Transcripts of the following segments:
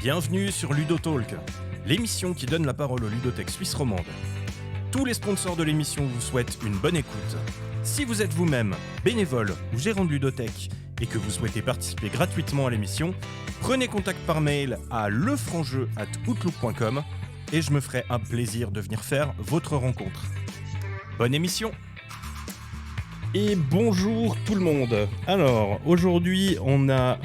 Bienvenue sur Ludotalk, l'émission qui donne la parole aux ludothèques suisses romandes. Tous les sponsors de l'émission vous souhaitent une bonne écoute. Si vous êtes vous-même bénévole ou gérant de ludothèque et que vous souhaitez participer gratuitement à l'émission, prenez contact par mail à lefranjeu@outlook.com et je me ferai un plaisir de venir faire votre rencontre. Bonne émission! Et bonjour tout le monde. Alors, aujourd'hui, on a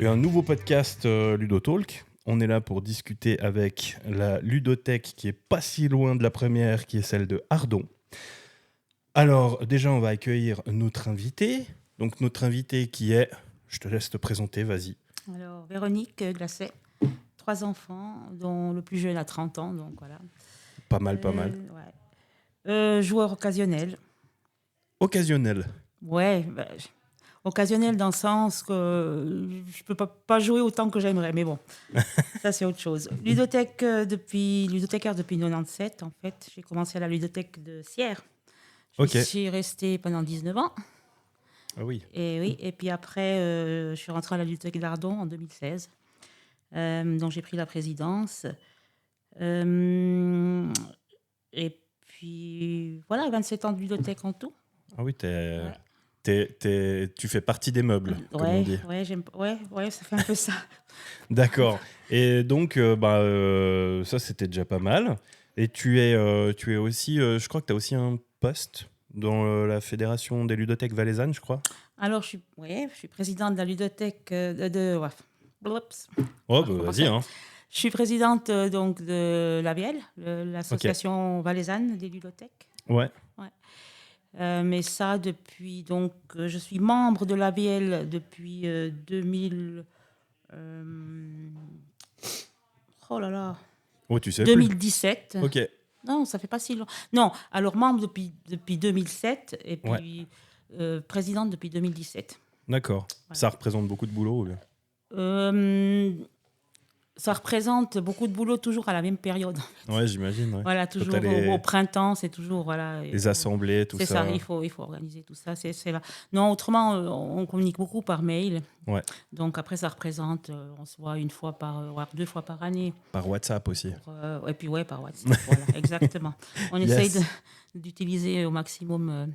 un nouveau podcast Ludotalk. On est là pour discuter avec la ludothèque qui est pas si loin de la première, qui est celle de Ardon. Alors, déjà, on va accueillir notre invité. Donc, notre invité qui est... Je te laisse te présenter, vas-y. Alors, Véronique Glacet, 3 enfants, dont le plus jeune a 30 ans, donc voilà. Pas mal. Ouais. Joueur occasionnel. Occasionnel. Ouais, occasionnel dans le sens que je peux pas jouer autant que j'aimerais, mais bon, ça c'est autre chose. Ludothécaire depuis 97, en fait. J'ai commencé à la ludothèque de Sierre. Je suis restée pendant 19 ans. Ah oui. Et puis après, je suis rentrée à la ludothèque d'Ardon en 2016. Donc j'ai pris la présidence. Et puis voilà, 27 ans de ludothèque en tout. Ah oui, tu fais partie des meubles, comme on dit. Ouais, ça fait un peu ça. D'accord. Et donc, ça, c'était déjà pas mal. Et tu es aussi, je crois que tu as aussi un poste dans la Fédération des ludothèques valaisannes, je crois. Alors, je suis présidente de la ludothèque Vas-y, hein. Je suis présidente donc de l'AVL, l'association valaisanne des ludothèques. Ouais. Mais ça depuis donc je suis membre de l'AVL depuis 2000 tu sais 2017. Plus. OK. Non, ça fait pas si long. Non, alors membre depuis 2007 et puis présidente depuis 2017. D'accord. Voilà. Ça représente beaucoup de boulot ou bien ça représente beaucoup de boulot toujours à la même période. Ouais, j'imagine. Ouais. Voilà, toujours au printemps, c'est toujours voilà. Les assemblées, tout ça. C'est ça, il faut organiser tout ça. C'est là. Non, autrement, on communique beaucoup par mail. Ouais. Donc après, ça représente, on se voit 2 fois par année. Par WhatsApp aussi. Et puis par WhatsApp, voilà, exactement. On essaye d'utiliser au maximum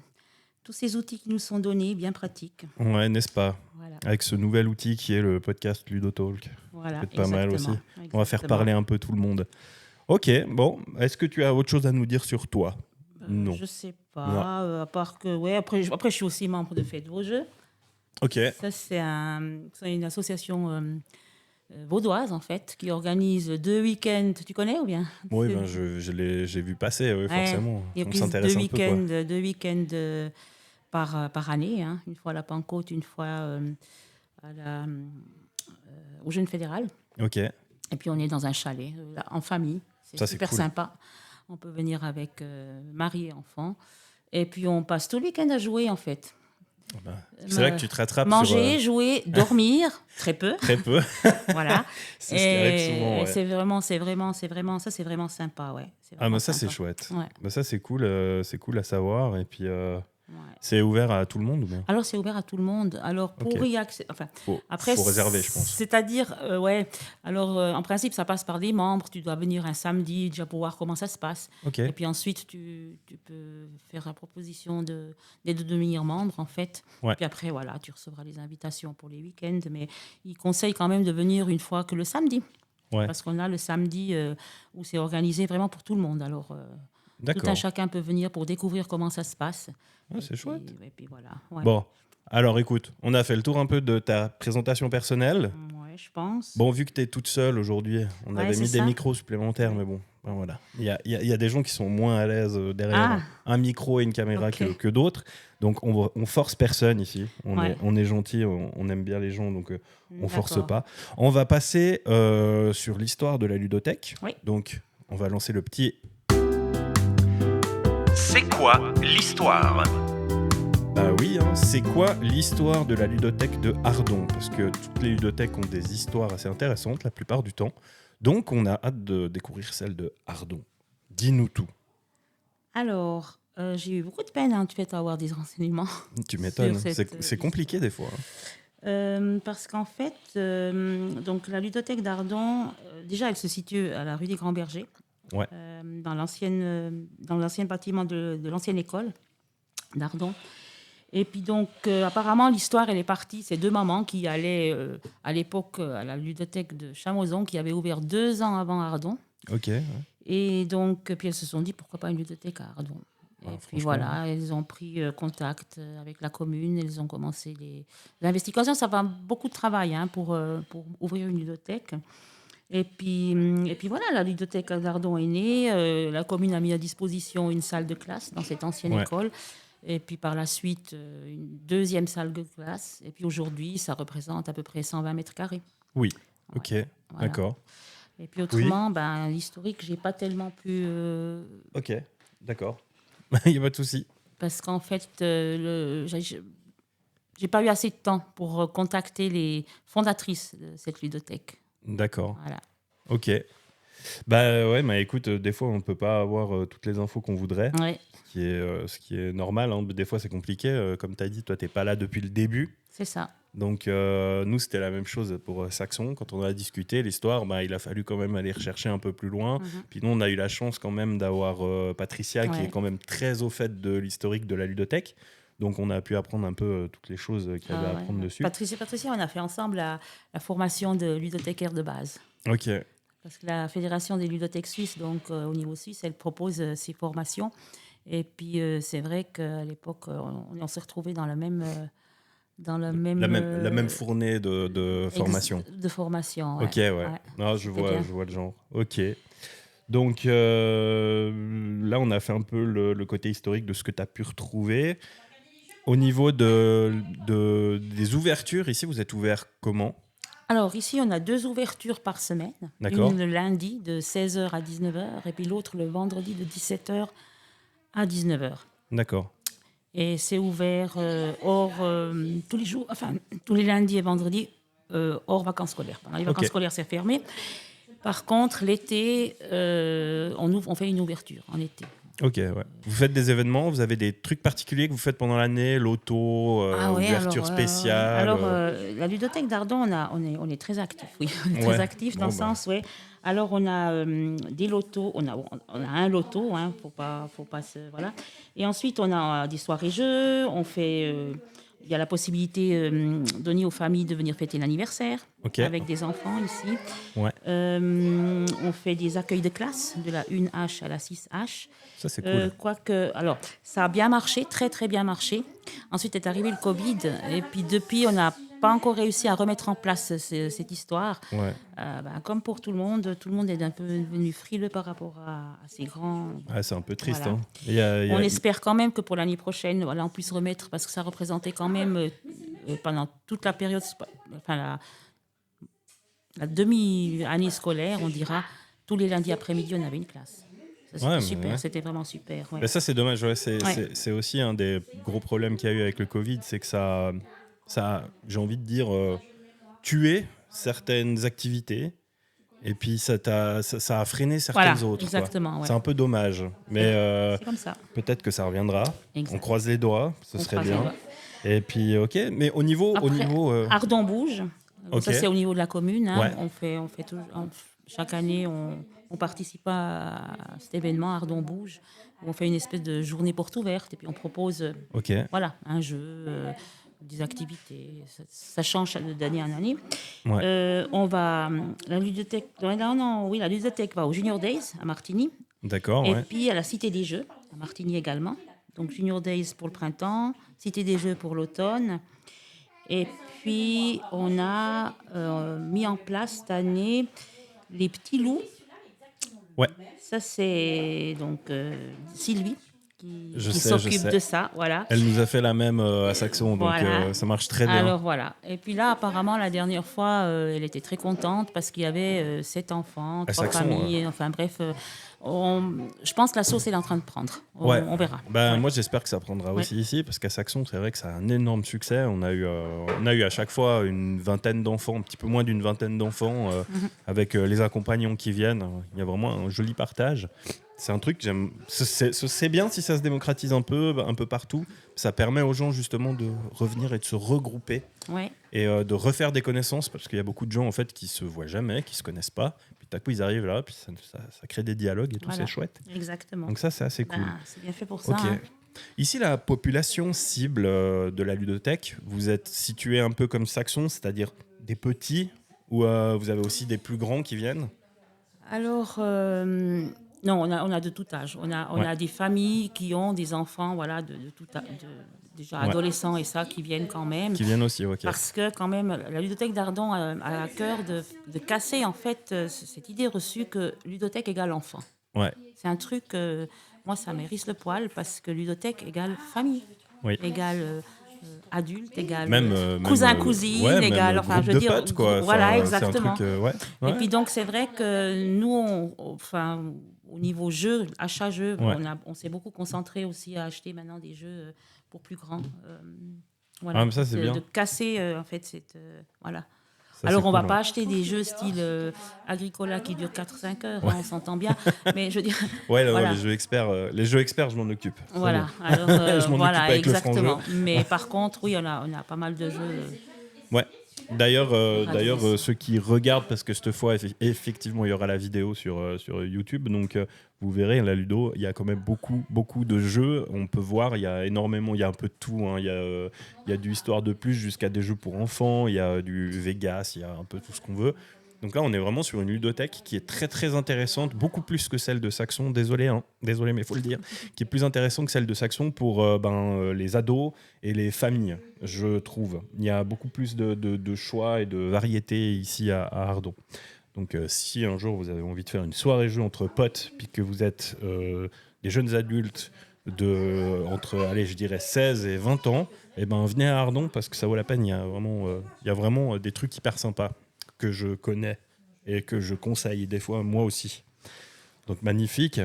tous ces outils qui nous sont donnés, bien pratiques. Ouais, n'est-ce pas ? Voilà. Avec ce nouvel outil qui est le podcast Ludotalk. Voilà, c'est pas mal aussi. Exactement. On va faire parler un peu tout le monde. Ok, bon. Est-ce que tu as autre chose à nous dire sur toi ? Non. Je sais pas. À part que, après, je suis aussi membre de Faites vos jeux. Ok. Ça, c'est une association vaudoise, en fait, qui organise 2 week-ends. Tu connais ou bien ? Oui, j'ai vu passer, oui, forcément. On s'intéresse un peu. 2 week-ends par année, hein. Une fois à la Pentecôte, une fois au Jeune Fédéral. Ok. Et puis on est dans un chalet, en famille. C'est super cool. Sympa. On peut venir avec mari et enfant. Et puis on passe tout le week-end à jouer, en fait. C'est là que tu te rattrapes. Manger, jouer, dormir, très peu. Très peu. Voilà. C'est ce qui arrive souvent. Ouais. C'est vraiment sympa, ouais. Ça c'est chouette. Ouais. Ça c'est cool à savoir. Et puis c'est ouvert à tout le monde ou bien ? Alors c'est ouvert à tout le monde. Alors pour y accéder, faut réserver, je pense. C'est-à-dire, Alors en principe ça passe par des membres. Tu dois venir un samedi déjà pour voir comment ça se passe. Okay. Et puis ensuite tu peux faire la proposition de devenir membre, en fait. Ouais. Puis après voilà, tu recevras les invitations pour les week-ends. Mais ils conseillent quand même de venir une fois que le samedi. Ouais. Parce qu'on a le samedi où c'est organisé vraiment pour tout le monde. Alors tout un chacun peut venir pour découvrir comment ça se passe. Ouais, c'est chouette. Et puis voilà. Ouais. Bon, alors écoute, on a fait le tour un peu de ta présentation personnelle. Ouais, je pense. Bon, vu que tu es toute seule aujourd'hui, on avait mis des micros supplémentaires, mais bon, voilà. Il y a des gens qui sont moins à l'aise derrière un micro et une caméra que d'autres. Donc on force personne ici. On est gentil, on aime bien les gens, donc on force pas. On va passer sur l'histoire de la ludothèque. Oui. Donc on va lancer le petit... C'est quoi l'histoire ? Bah oui, hein, c'est quoi l'histoire de la ludothèque de Ardon ? Parce que toutes les ludothèques ont des histoires assez intéressantes la plupart du temps. Donc on a hâte de découvrir celle de Ardon. Dis-nous tout. Alors, j'ai eu beaucoup de peine en fait, à avoir des renseignements. Tu m'étonnes, c'est compliqué des fois. Parce qu'en fait, donc la ludothèque d'Ardon, déjà, elle se situe à la rue des Grands Bergers, Ouais. dans l'ancien bâtiment de l'ancienne école d'Ardon. Et puis donc, apparemment, l'histoire, elle est partie. C'est deux mamans qui allaient, à l'époque, à la ludothèque de Chamoison, qui avait ouvert 2 ans avant Ardon. Ok. Ouais. Et donc, puis elles se sont dit, pourquoi pas une ludothèque à Ardon. Et puis franchement, voilà, elles ont pris contact avec la commune, elles ont commencé les investigations. Ça va beaucoup de travail pour ouvrir une ludothèque. Et puis voilà, la ludothèque d'Ardon est née. La commune a mis à disposition une salle de classe dans cette ancienne Ouais. école. Et puis par la suite, une deuxième salle de classe. Et puis aujourd'hui, ça représente à peu près 120 mètres carrés. Oui. Ok. Voilà. D'accord. Et puis autrement, l'historique, j'ai pas tellement pu... Ok. D'accord. Il n'y a pas de souci. parce qu'en fait, j'ai pas eu assez de temps pour contacter les fondatrices de cette ludothèque. D'accord. Voilà. Ok. Bah ouais, mais écoute, des fois on peut pas avoir toutes les infos qu'on voudrait, Ouais, ce qui est normal. Hein. Des fois c'est compliqué. Comme tu as dit, toi t'es pas là depuis le début. c'est ça. Donc nous c'était la même chose pour Saxon. Quand on a discuté l'histoire, il a fallu quand même aller rechercher un peu plus loin. Mhm. Puis nous on a eu la chance quand même d'avoir Patricia qui Ouais. est quand même très au fait de l'historique de la ludothèque. Donc on a pu apprendre un peu toutes les choses qu'il y avait à Ouais. apprendre dessus. Patricia, on a fait ensemble la formation de ludothécaire de base. Ok. Parce que la Fédération des ludothèques suisses, donc au niveau suisse, elle propose ces formations. Et puis c'est vrai qu'à l'époque, on s'est retrouvés dans la même... La même fournée de formation. De formation, ouais. Ok, ouais. Non, je vois le genre. Ok. Donc là, on a fait un peu le côté historique de ce que tu as pu retrouver. Au niveau des ouvertures, ici, vous êtes ouvert comment ? Alors ici, on a 2 ouvertures par semaine. D'accord. Une le lundi de 16h à 19h et puis l'autre le vendredi de 17h à 19h. D'accord. Et c'est ouvert tous les jours, enfin tous les lundis et vendredis, hors vacances scolaires. Pendant les vacances scolaires, c'est fermé. Par contre, l'été, on fait une ouverture en été. Ok, ouais. Vous faites des événements, vous avez des trucs particuliers que vous faites pendant l'année, loto, ouverture spéciale. La ludothèque d'Ardon, on est très actifs, oui. On est très actifs dans le sens, oui. Alors, on a des lotos, on a un loto, faut pas voilà. Et ensuite, on a des soirées-jeux, on fait... il y a la possibilité donnée aux familles de venir fêter l'anniversaire avec des enfants ici. Ouais. On fait des accueils de classe de la 1H à la 6H. Ça, c'est cool. Alors, ça a bien marché, très très bien marché. Ensuite est arrivé le Covid. Et puis depuis, on n'a pas encore réussi à remettre en place cette histoire. Ouais. Comme pour tout le monde est un peu devenu frileux par rapport à ces grands... Ah, c'est un peu triste. Voilà. Hein. On espère quand même que pour l'année prochaine, on puisse remettre, parce que ça représentait quand même, pendant toute la période, enfin la demi-année scolaire, on dira, tous les lundis après-midi, on avait une classe. Ça, c'était super, c'était vraiment super. Ouais. Mais ça, c'est dommage. Ouais, c'est aussi un des gros problèmes qu'il y a eu avec le Covid, c'est que ça a, j'ai envie de dire, tué certaines activités. Et puis ça a freiné certaines autres. Exactement. Ouais. C'est un peu dommage. Mais c'est comme ça. Peut-être que ça reviendra. Exact. On croise les doigts, ce serait bien. Et puis, ok. Mais au niveau... Ardon bouge. Ça, c'est au niveau de la commune. Ouais. On fait toujours, chaque année, on participe à cet événement Ardon bouge. On fait une espèce de journée porte ouverte. Et puis, on propose un jeu... des activités, ça change d'année en année. Ouais. La ludothèque va au Junior Days à Martigny. D'accord. Et puis à la Cité des Jeux à Martigny également. Donc Junior Days pour le printemps, Cité des Jeux pour l'automne. Et puis on a mis en place cette année les petits loups. Ouais. Ça c'est donc Sylvie qui s'occupe de ça, voilà. Elle nous a fait la même à Saxon, donc ça marche très bien. Alors voilà. Et puis là, apparemment, la dernière fois, elle était très contente parce qu'il y avait 7 enfants, 3 familles, enfin bref. Je pense que la sauce est en train de prendre. On verra. Moi, j'espère que ça prendra aussi ici, parce qu'à Saxon, c'est vrai que ça a un énorme succès. On a eu à chaque fois une vingtaine d'enfants, un petit peu moins d'une vingtaine d'enfants, avec les accompagnants qui viennent. Il y a vraiment un joli partage. C'est un truc que j'aime. C'est bien si ça se démocratise un peu partout. Ça permet aux gens justement de revenir et de se regrouper Ouais, et de refaire des connaissances parce qu'il y a beaucoup de gens en fait qui se voient jamais, qui se connaissent pas. Puis tout à coup ils arrivent là, puis ça crée des dialogues et tout, voilà. c'est chouette. Exactement. Donc ça c'est assez cool. Ben, c'est bien fait pour ça. Ok. Hein. Ici, la population cible de la ludothèque, vous êtes situé un peu comme Saxon, c'est-à-dire des petits, ou vous avez aussi des plus grands qui viennent? Alors, non, on a de tout âge. On Ouais. a des familles qui ont des enfants, voilà, de tout âge, déjà Ouais. adolescents et ça, qui viennent quand même. Qui viennent aussi, ok. Parce que quand même, la ludothèque d'Ardon a à cœur de casser en fait cette idée reçue que ludothèque égale enfant. Ouais, C'est un truc, moi ça m'érisse le poil parce que ludothèque égale famille, oui. égale adulte, égale Même cousin, même, cousine, ouais, égale, même enfin groupe je veux de dire, potes, quoi. voilà Enfin, exactement. C'est un truc, ouais. Et Ouais. puis donc c'est vrai que nous, enfin au niveau jeu, achat jeu, Ouais. on s'est beaucoup concentré aussi à acheter maintenant des jeux pour plus grands. Ah, mais ça, c'est bien. De casser en fait cette voilà. Ça, Alors, c'est on ne va cool, pas ouais. acheter des jeux style Agricola qui durent 4-5 heures, Ouais. hein, on s'entend bien. Mais je veux dire, Ouais, voilà. les jeux experts, je m'en occupe. C'est Voilà, bon. alors, Je m'en occupe voilà, avec le exactement. franc-jeu. Mais par contre, oui, on a pas mal de jeux. Ouais. D'ailleurs, Gratis. ceux qui regardent, parce que cette fois, effectivement, il y aura la vidéo sur YouTube, donc vous verrez, la Ludo, il y a quand même beaucoup de jeux. On peut voir, il y a énormément, il y a un peu de tout. Hein. Il y a du Histoire de plus jusqu'à des jeux pour enfants, il y a du Vegas, il y a un peu tout ce qu'on veut. Donc là, on est vraiment sur une ludothèque qui est très très intéressante, beaucoup plus que celle de Saxon. Désolé, mais il faut le dire, qui est plus intéressante que celle de Saxon pour les ados et les familles, je trouve. Il y a beaucoup plus de choix et de variété ici à Ardon. Donc si un jour vous avez envie de faire une soirée jeu entre potes, puis que vous êtes des jeunes adultes entre, allez, je dirais 16 et 20 ans, eh ben, venez à Ardon parce que ça vaut la peine. Il y a vraiment des trucs hyper sympas que je connais et que je conseille des fois moi aussi. Donc magnifique.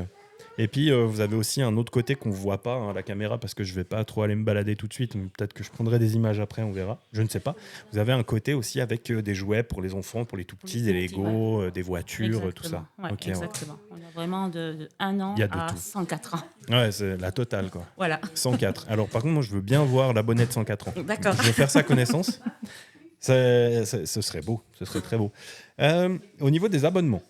Et puis vous avez aussi un autre côté qu'on voit pas à la caméra parce que je vais pas trop aller me balader tout de suite, mais peut-être que je prendrai des images après, on verra, je ne sais pas. Vous avez un côté aussi avec des jouets pour les enfants, pour les tout petits, des tout petits, Lego, des voitures, Exactement. tout ça. Ouais, Ok, exactement. On a vraiment de 1 an Il y a de à tout. 104 ans. ouais, c'est la totale quoi. Voilà. 104. Alors par contre moi je veux bien voir la bonnette 104 ans. D'accord. Je veux faire sa connaissance. Ce serait beau, ce serait très beau. Au niveau des abonnements,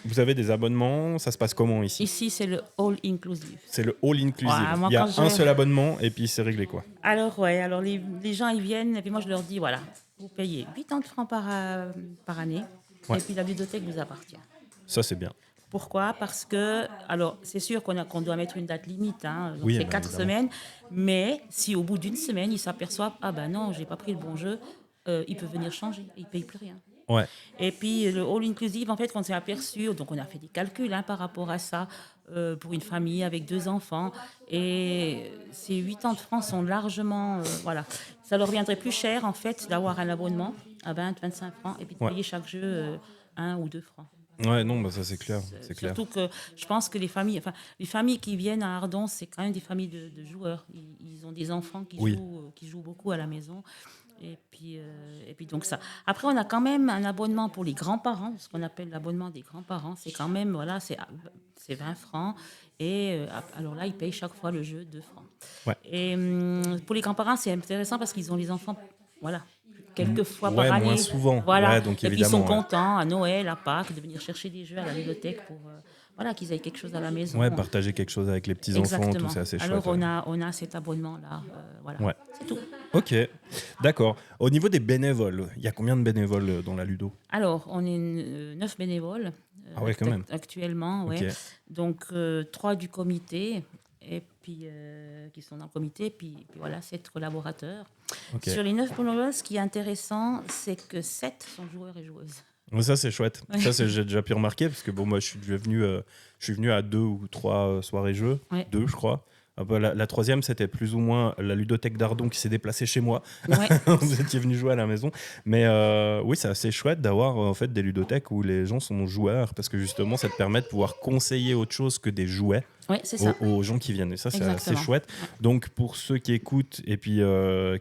vous avez des abonnements, ça se passe comment ici? Ici, c'est le all inclusive. C'est le all inclusive. Ouais, moi, il y a quand un je- seul abonnement et puis c'est réglé quoi. Alors, ouais, alors les gens, ils viennent, et puis moi, je leur dis, voilà, vous payez 80 francs par année, Ouais. et puis la bibliothèque vous appartient. Ça c'est bien. Pourquoi? Parce que, alors, c'est sûr qu'on doit mettre une date limite, hein, donc Oui, c'est ben, 4 évidemment. semaines, mais si au bout d'une semaine, ils s'aperçoivent, ah ben non, j'ai pas pris le bon jeu, ils peuvent venir changer, ils ne payent plus rien. Ouais. Et puis le all inclusive, en fait, quand on s'est aperçu, donc on a fait des calculs par rapport à ça, pour une famille avec 2 enfants, et ces 80 francs sont largement, voilà, ça leur reviendrait plus cher en fait d'avoir un abonnement à 20-25 francs et puis de Ouais. payer chaque jeu 1 ou 2 francs. Ouais, non, bah ça c'est clair. C'est clair. Surtout que je pense que les familles qui viennent à Ardon, c'est quand même des familles de joueurs. Ils ont des enfants Oui. qui jouent beaucoup à la maison. Et puis donc ça. Après, on a quand même un abonnement pour les grands-parents, ce qu'on appelle l'abonnement des grands-parents. C'est quand même, voilà, c'est 20 francs. Et alors là, ils payent chaque fois le jeu 2 francs. Ouais. Et pour les grands-parents, c'est intéressant parce qu'ils ont les enfants, voilà, quelques fois Ouais, par année. moins souvent. Voilà. Ouais, donc et puis ils sont évidemment, ouais. contents à Noël, à Pâques, de venir chercher des jeux à la bibliothèque pour voilà, qu'ils aient quelque chose à la maison. Ouais, partager quelque chose avec les petits-enfants, Exactement. tout ça, c'est chouette. Alors ouais. on a cet abonnement-là. Voilà. Ouais. C'est tout. Ok, d'accord. Au niveau des bénévoles, il y a combien de bénévoles dans la Ludo? Alors, on est 9 bénévoles Ah ouais, quand même. actuellement. Ouais. Ok. Donc, 3 du comité, et puis, qui sont dans le comité, puis voilà, 7 collaborateurs. Ok. Sur les 9 bénévoles, ce qui est intéressant, c'est que 7 sont joueurs et joueuses. Ouais, ça c'est chouette. Ouais. Ça j'ai déjà pu remarquer parce que bon moi je suis venu à 2 ou 3 soirées jeux, Ouais. 2 je crois. Ah bah, la troisième c'était plus ou moins la ludothèque d'Ardon qui s'est déplacée chez moi. Ouais. Vous étiez venu jouer à la maison. Mais oui c'est assez chouette d'avoir en fait des ludothèques où les gens sont joueurs parce que justement ça te permet de pouvoir conseiller autre chose que des jouets. Ouais, c'est ça. Aux gens qui viennent. Et ça, c'est assez Exactement. chouette. Donc, pour ceux qui écoutent et puis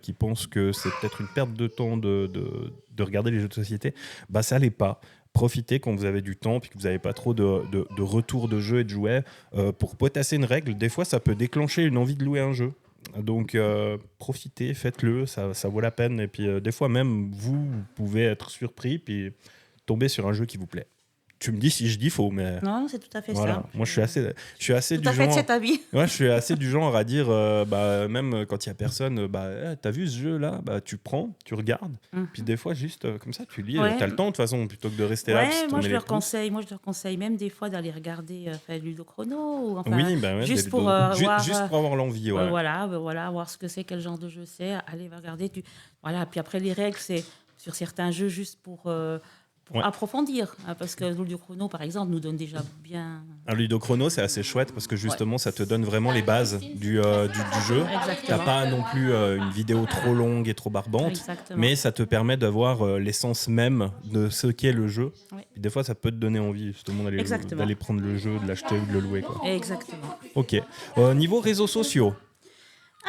qui pensent que c'est peut-être une perte de temps de regarder les jeux de société, bah, ça l'est pas. profitez quand vous avez du temps puis que vous n'avez pas trop de retours de jeux et de jouets pour potasser une règle. Des fois, ça peut déclencher une envie de louer un jeu. Donc, profitez, faites-le, ça vaut la peine. Et puis, des fois même, vous pouvez être surpris puis tomber sur un jeu qui vous plaît. Tu me dis si je dis faux, mais Non, c'est tout à fait voilà. ça. Moi, je suis assez Tout du à fait de genre. cet avis. Ouais, je suis assez du genre à dire, même quand il y a personne, t'as vu ce jeu-là, tu prends, tu regardes, puis des fois juste comme ça, tu lis, Ouais. t'as le temps de toute façon, plutôt que de rester là. puis se Ouais, moi tourner je les leur pouces. conseille, même des fois d'aller regarder Ludo Chrono ou enfin Oui, ouais, juste des pour ludos. voir Juste pour avoir l'envie, ouais. voilà, voir ce que c'est, quel genre de jeu c'est, aller regarder voilà, puis après les règles c'est sur certains jeux juste pour Ouais. approfondir hein, parce que Ludo Chrono par exemple nous donne déjà bien Un Ludo Chrono, c'est assez chouette parce que justement, ça te donne vraiment les bases du jeu. T'as exactement. pas non plus une vidéo trop longue et trop barbante, Exactement. mais ça te permet d'avoir l'essence même de ce qu'est le jeu. Oui. Et des fois, ça peut te donner envie justement Exactement. d'aller prendre le jeu, de l'acheter ou de le louer, quoi. Exactement. Ok. Niveau réseaux sociaux,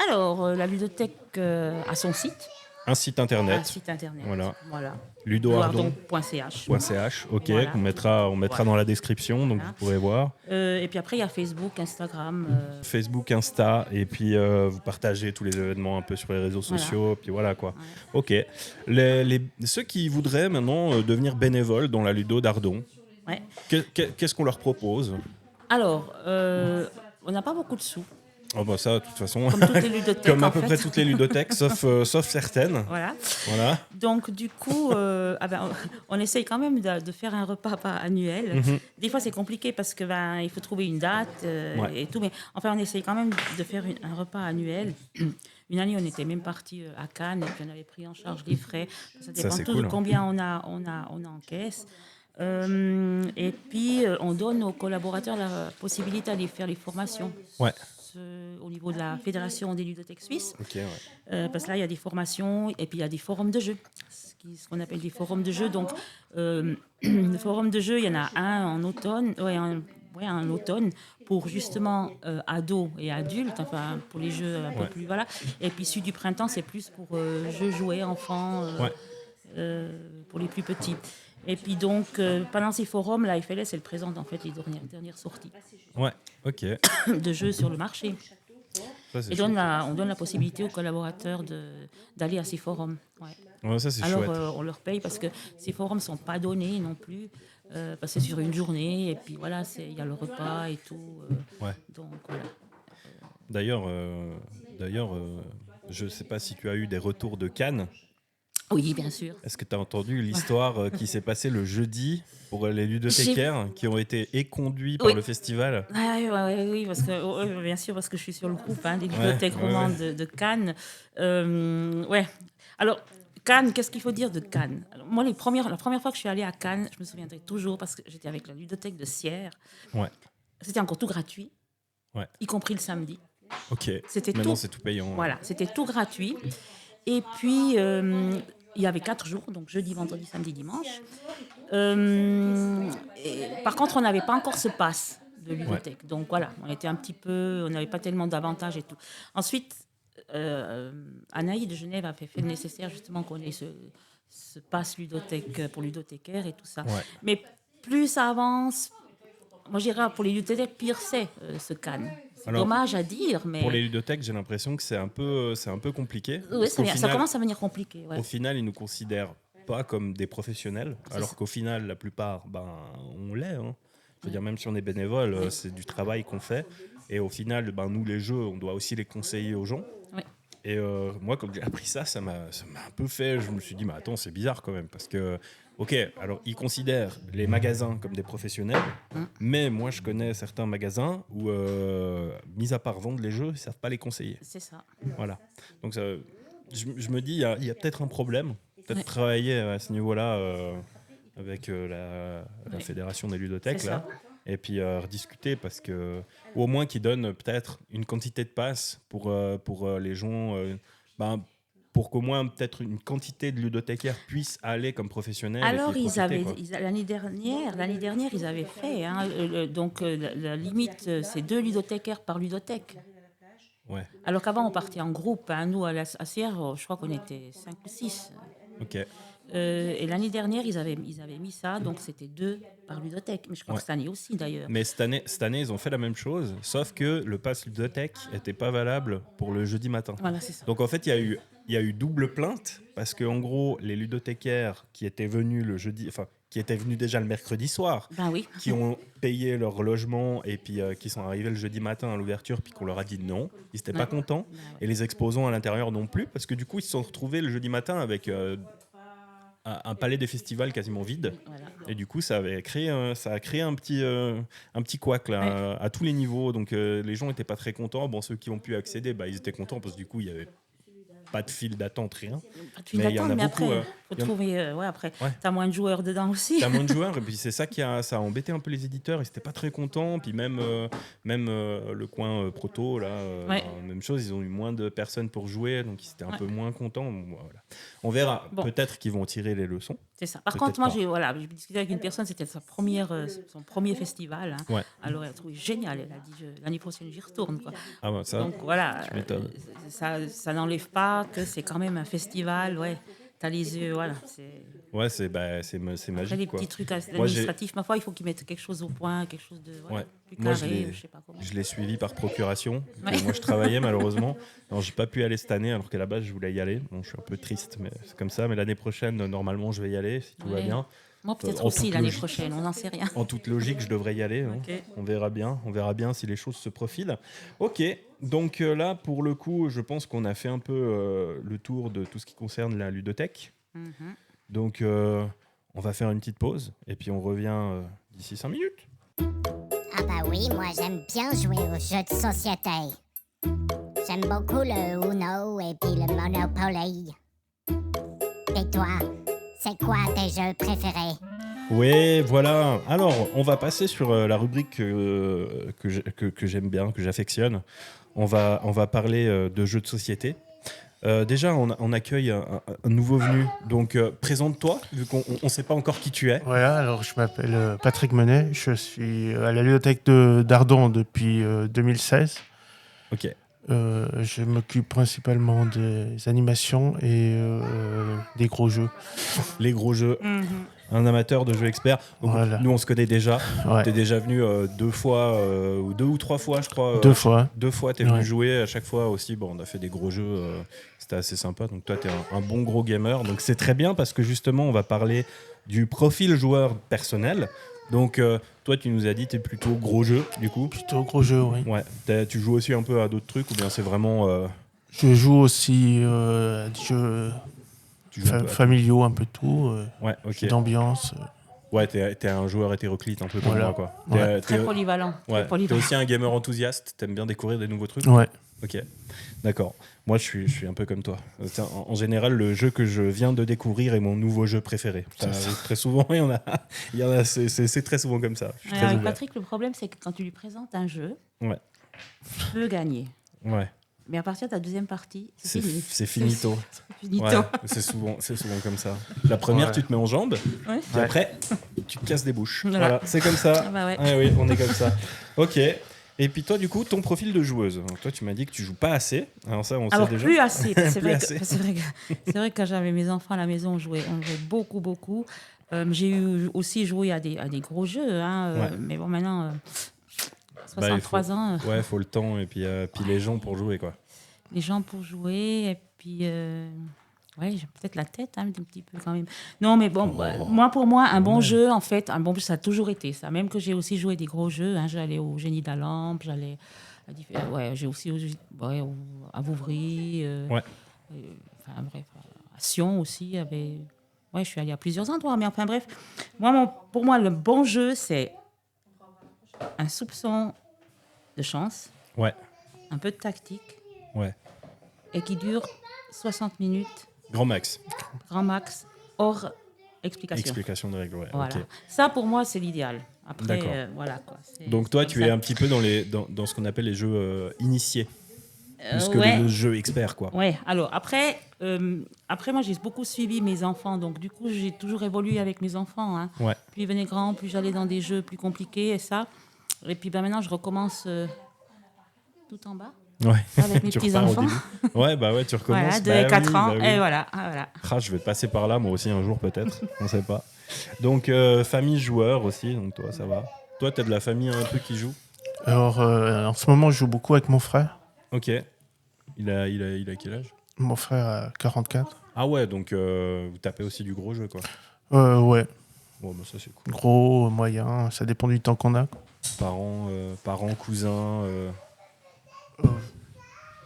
Alors la ludothèque a son site, un site un internet, site internet. Voilà. ludoardon.ch, ludoardon.ch. ok, Voilà. on mettra Voilà. dans la description, donc Voilà. vous pourrez voir. Et puis après, il y a Facebook, Instagram. Facebook, Insta, et puis vous partagez tous les événements un peu sur les réseaux sociaux, puis voilà quoi. Ouais. Ok. Ceux qui voudraient maintenant devenir bénévoles dans la Ludo d'Ardon, Ouais. qu'est-ce qu'on leur propose? Alors, on n'a pas beaucoup de sous, Oh bah ça, de toute façon, comme toutes les ludothèques. comme à en peu fait. près toutes les ludothèques, sauf certaines. Voilà. Voilà. Donc, du coup, on essaye quand même de faire un repas annuel. Mhm. Des fois, c'est compliqué parce que il faut trouver une date Ouais. et tout. Mais enfin, on essaye quand même de faire un repas annuel. Une année, on était même parti à Cannes et puis on avait pris en charge les frais. Ça dépend c'est tout cool, de hein. combien on a en caisse. Et puis, on donne aux collaborateurs la possibilité d'aller faire les formations. Ouais. Au niveau de la Fédération des ludothèques suisses. Ok, ouais. Parce que là, il y a des formations et puis il y a des forums de jeux, ce qu'on appelle des forums de jeux. Donc, le forum de jeux, il y en a un en automne, un automne pour justement ados et adultes, enfin pour les jeux un peu plus, voilà. Et puis celui du printemps, c'est plus pour jeux jouets, enfants, pour les plus petits. Et puis donc, pendant ces forums, la FLS, elle présente en fait les dernières sorties Ouais, ok. de jeux sur le marché. Ça, c'est Et chouette. on donne la possibilité aux collaborateurs d'aller à ces forums. Ouais. Ouais, ça, c'est Alors, chouette. on leur paye parce que ces forums ne sont pas donnés non plus. Parce que c'est sur une journée, et puis voilà, il y a le repas et tout. Ouais. Donc, voilà. D'ailleurs, je ne sais pas si tu as eu des retours de Cannes. Oui, bien sûr. Est-ce que tu as entendu l'histoire qui s'est passée le jeudi pour les ludothécaires qui ont été éconduits par Oui. le festival? Oui, parce que, bien sûr, parce que je suis sur le groupe des bibliothèques romandes de Cannes. Alors, Cannes, qu'est-ce qu'il faut dire de Cannes? Alors, moi, la première fois que je suis allée à Cannes, je me souviendrai toujours parce que j'étais avec la ludothèque de Sierre. Ouais. C'était encore tout gratuit, y compris le samedi. Ok. C'était Maintenant, tout. c'est tout payant. Voilà, c'était tout gratuit. Et puis, il y avait 4 jours, donc jeudi, vendredi, samedi, dimanche. Par contre, on n'avait pas encore ce pass de ludothèque. Donc voilà, on n'avait pas tellement d'avantages et tout. Ensuite, Anaïs de Genève a fait le nécessaire justement qu'on ait ce pass ludothèque pour ludothécaires et tout ça. Ouais. Mais plus ça avance, moi je dirais pour les ludothécaires, pire c'est ce Cannes. C'est Alors, dommage à dire, mais Pour les ludothèques, j'ai l'impression que c'est un peu compliqué. oui, Parce qu'au ça commence à devenir compliqué. Ouais. Au final, ils nous considèrent pas comme des professionnels, alors qu'au final, la plupart, on l'est. Hein. Je veux dire, même si on est bénévole, c'est du travail qu'on fait. Et au final, nous, les jeux, on doit aussi les conseiller aux gens. Oui. Et moi, quand j'ai appris ça m'a un peu fait... Je me suis dit, mais attends, c'est bizarre quand même. Parce que, ok, alors ils considèrent les magasins comme des professionnels, mais moi, je connais certains magasins où, mis à part vendre les jeux, ils ne savent pas les conseiller. C'est ça. Voilà. Donc, je me dis, il y a peut-être un problème. Peut-être Ouais. travailler à ce niveau-là avec la Fédération des ludothèques. C'est Là. ça. Et puis rediscuter parce que, ou au moins qu'ils donnent peut-être une quantité de passes pour les gens, pour qu'au moins peut-être une quantité de ludothécaires puissent aller comme professionnels. Alors, et puis profiter, quoi. l'année dernière, ils avaient fait. La limite, c'est 2 ludothécaires par ludothèque. Ouais, Alors qu'avant, on partait en groupe. Nous, à Sierre, je crois qu'on était 5 ou 6. ok. Et l'année dernière, ils avaient mis ça, donc c'était 2 par ludothèque. Mais je crois Ouais. que cette année aussi, d'ailleurs. Mais cette année, ils ont fait la même chose, sauf que le pass ludothèque n'était pas valable pour le jeudi matin. Voilà, c'est ça. Donc en fait, il y a eu double plainte, parce que en gros, les ludothécaires qui étaient venus le jeudi, enfin, qui étaient venus déjà le mercredi soir, Ben oui. qui ont payé leur logement et puis qui sont arrivés le jeudi matin à l'ouverture, puis qu'on leur a dit non, ils n'étaient pas Ouais. contents. Ben ouais. Et les exposants à l'intérieur non plus, parce que du coup, ils se sont retrouvés le jeudi matin avec un palais des festivals quasiment vide. Voilà. Et du coup, ça a créé un petit couac là, à tous les niveaux. Donc les gens n'étaient pas très contents. Bon, ceux qui ont pu accéder, ils étaient contents parce que du coup, il n'y avait pas de file d'attente, rien. Pas de file Mais il y en a d'attente, mais beaucoup, après, faut il y en- trouver. Après, Ouais. t'as moins de joueurs dedans aussi. T'as moins de joueurs et puis c'est ça ça a embêté un peu les éditeurs. Ils n'étaient pas très contents. Puis même le coin proto là, Ouais. même chose. Ils ont eu moins de personnes pour jouer, donc ils étaient un peu moins contents. Bon, voilà. On verra. Bon. Peut-être qu'ils vont tirer les leçons. C'est ça. Par Peut-être contre, moi, pas. j'ai discuté avec une personne, c'était son premier festival. Hein. Ouais. Alors, elle a trouvé génial. Elle a dit l'année prochaine, j'y retourne. Quoi. Ah bah, ça. Donc voilà, tu m'étonnes. ça n'enlève pas que c'est quand même un festival. Ouais, t'as les yeux, voilà. Ouais, c'est Après, magique les quoi. petits trucs Moi, j'ai- administratifs, ma foi, il faut qu'ils mettent quelque chose au point, quelque chose de Ouais. plus Moi, carré, je sais pas comment. je l'ai suivi par procuration. Ouais. Moi, je travaillais malheureusement. Non, j'ai pas pu aller cette année, alors qu'à la base, je voulais y aller. Bon, je suis un peu triste, mais c'est comme ça. Mais l'année prochaine, normalement, je vais y aller si tout va Ouais. bien. Moi, peut-être En aussi toute l'année logique. prochaine, on n'en sait rien. En toute logique, je devrais y aller. Hein. Ok. On verra bien si les choses se profilent. Ok, donc là, pour le coup, je pense qu'on a fait un peu le tour de tout ce qui concerne la ludothèque. Mhm. Donc, on va faire une petite pause et puis on revient d'ici 5 minutes. Ah bah oui, moi j'aime bien jouer aux jeux de société. J'aime beaucoup le Uno et puis le Monopoly. Et toi, c'est quoi tes jeux préférés? Oui, voilà. Alors, on va passer sur la rubrique que j'aime bien, que j'affectionne. On va parler de jeux de société. Déjà, on accueille un nouveau venu. Donc, présente-toi, vu qu'on ne sait pas encore qui tu es. Voilà, alors je m'appelle Patrick Menet, je suis à la ludothèque d'Ardon depuis 2016. Ok. Je m'occupe principalement des animations et des gros jeux. Les gros jeux. Mhm. Un amateur de jeux experts. Donc, Voilà. nous, on se connaît déjà. Ouais. Tu es déjà venu 2 fois, ou 2 ou 3 fois, je crois. 2 fois. 2 fois, tu es venu Ouais. jouer. À chaque fois aussi, bon, on a fait des gros jeux. C'était assez sympa. Donc, toi, tu es un bon gros gamer. Donc, c'est très bien parce que justement, on va parler du profil joueur personnel. Donc, toi, tu nous as dit tu es plutôt gros jeu, du coup. Plutôt gros jeux, oui. Ouais. Tu joues aussi un peu à d'autres trucs ou bien c'est vraiment. Je joue aussi à des jeux Tu joues un peu à- familiaux, un peu tout, Ouais, ok. jeux d'ambiance. Ouais, t'es un joueur hétéroclite un peu comme Voilà. moi, quoi. Ouais. Très polyvalent. Ouais. Très polyvalent. T'es aussi un gamer enthousiaste. T'aimes bien découvrir des nouveaux trucs. Ouais. Ok, d'accord. Moi, je suis un peu comme toi. En général, le jeu que je viens de découvrir est mon nouveau jeu préféré. Ça arrive très souvent. C'est très souvent comme ça. Je suis Alors, très avec ouvert. Patrick, le problème, c'est que quand tu lui présentes un jeu, Ouais. tu peux gagner. Ouais. Mais à partir de la deuxième partie, C'est fini. c'est finito. C'est finito. Ouais, c'est souvent comme ça. La première, Ouais. tu te mets en jambes, Ouais. puis après, tu te casses des bouches. Voilà. Voilà, c'est comme ça. Ah bah ouais. Oui, on est comme ça. Ok. Et puis toi, du coup, ton profil de joueuse. Donc, toi, tu m'as dit que tu joues pas assez. Alors ça, on Alors sait déjà. plus assez. parce que C'est Plus vrai, assez. c'est vrai que quand j'avais mes enfants à la maison, on jouait beaucoup. J'ai eu aussi joué à des gros jeux, hein, Ouais. mais bon maintenant, Bah, il 63 faut- ans, Ouais, faut le temps et puis les gens pour jouer, quoi. les gens pour jouer et puis ouais, j'ai peut-être la tête un petit peu quand même. Non mais bon, pour moi un bon jeu en fait, un bon jeu ça a toujours été ça. Même que j'ai aussi joué des gros jeux, hein, j'allais au Génie de la Lampe, j'allais ouais, j'ai aussi à Vouvry, Ouais. enfin bref, à Sion aussi, ouais, je suis allée à plusieurs endroits, mais enfin bref, pour moi le bon jeu c'est un soupçon de chance, Ouais. un peu de tactique Ouais. et qui dure 60 minutes, Grand max. grand max, hors explication. Explication de règles, ouais. Voilà. ok. Ça, pour moi, c'est l'idéal. Après, D'accord. voilà. Quoi. Donc toi, c'est tu comme es ça. un petit peu dans ce qu'on appelle les jeux initiés, plus que ouais. le jeu expert, quoi. Ouais. Alors, après moi, j'ai beaucoup suivi mes enfants. Donc, du coup, j'ai toujours évolué avec mes enfants. Hein. Ouais. Plus ils venaient grands, plus j'allais dans des jeux plus compliqués et ça. Et puis, maintenant, je recommence tout en bas. Ouais. avec mes Tu repars petits-enfants. au début. Ouais, bah ouais, tu recommences. Voilà, 2 Bah et 4 oui, ans. bah oui. Et voilà. Ah, voilà. Ah, je vais passer par là, moi aussi, un jour, peut-être. On sait pas. Donc, famille joueur aussi, donc toi, ça va. Toi, t'as de la famille un peu qui joue? Alors, en ce moment, je joue beaucoup avec mon frère. Ok. Il a quel âge? Mon frère a 44. Ah ouais, donc vous tapez aussi du gros jeu, quoi. Ouais, Bon, bah ça, c'est cool. gros, moyen, ça dépend du temps qu'on a. Parents, cousins. Euh,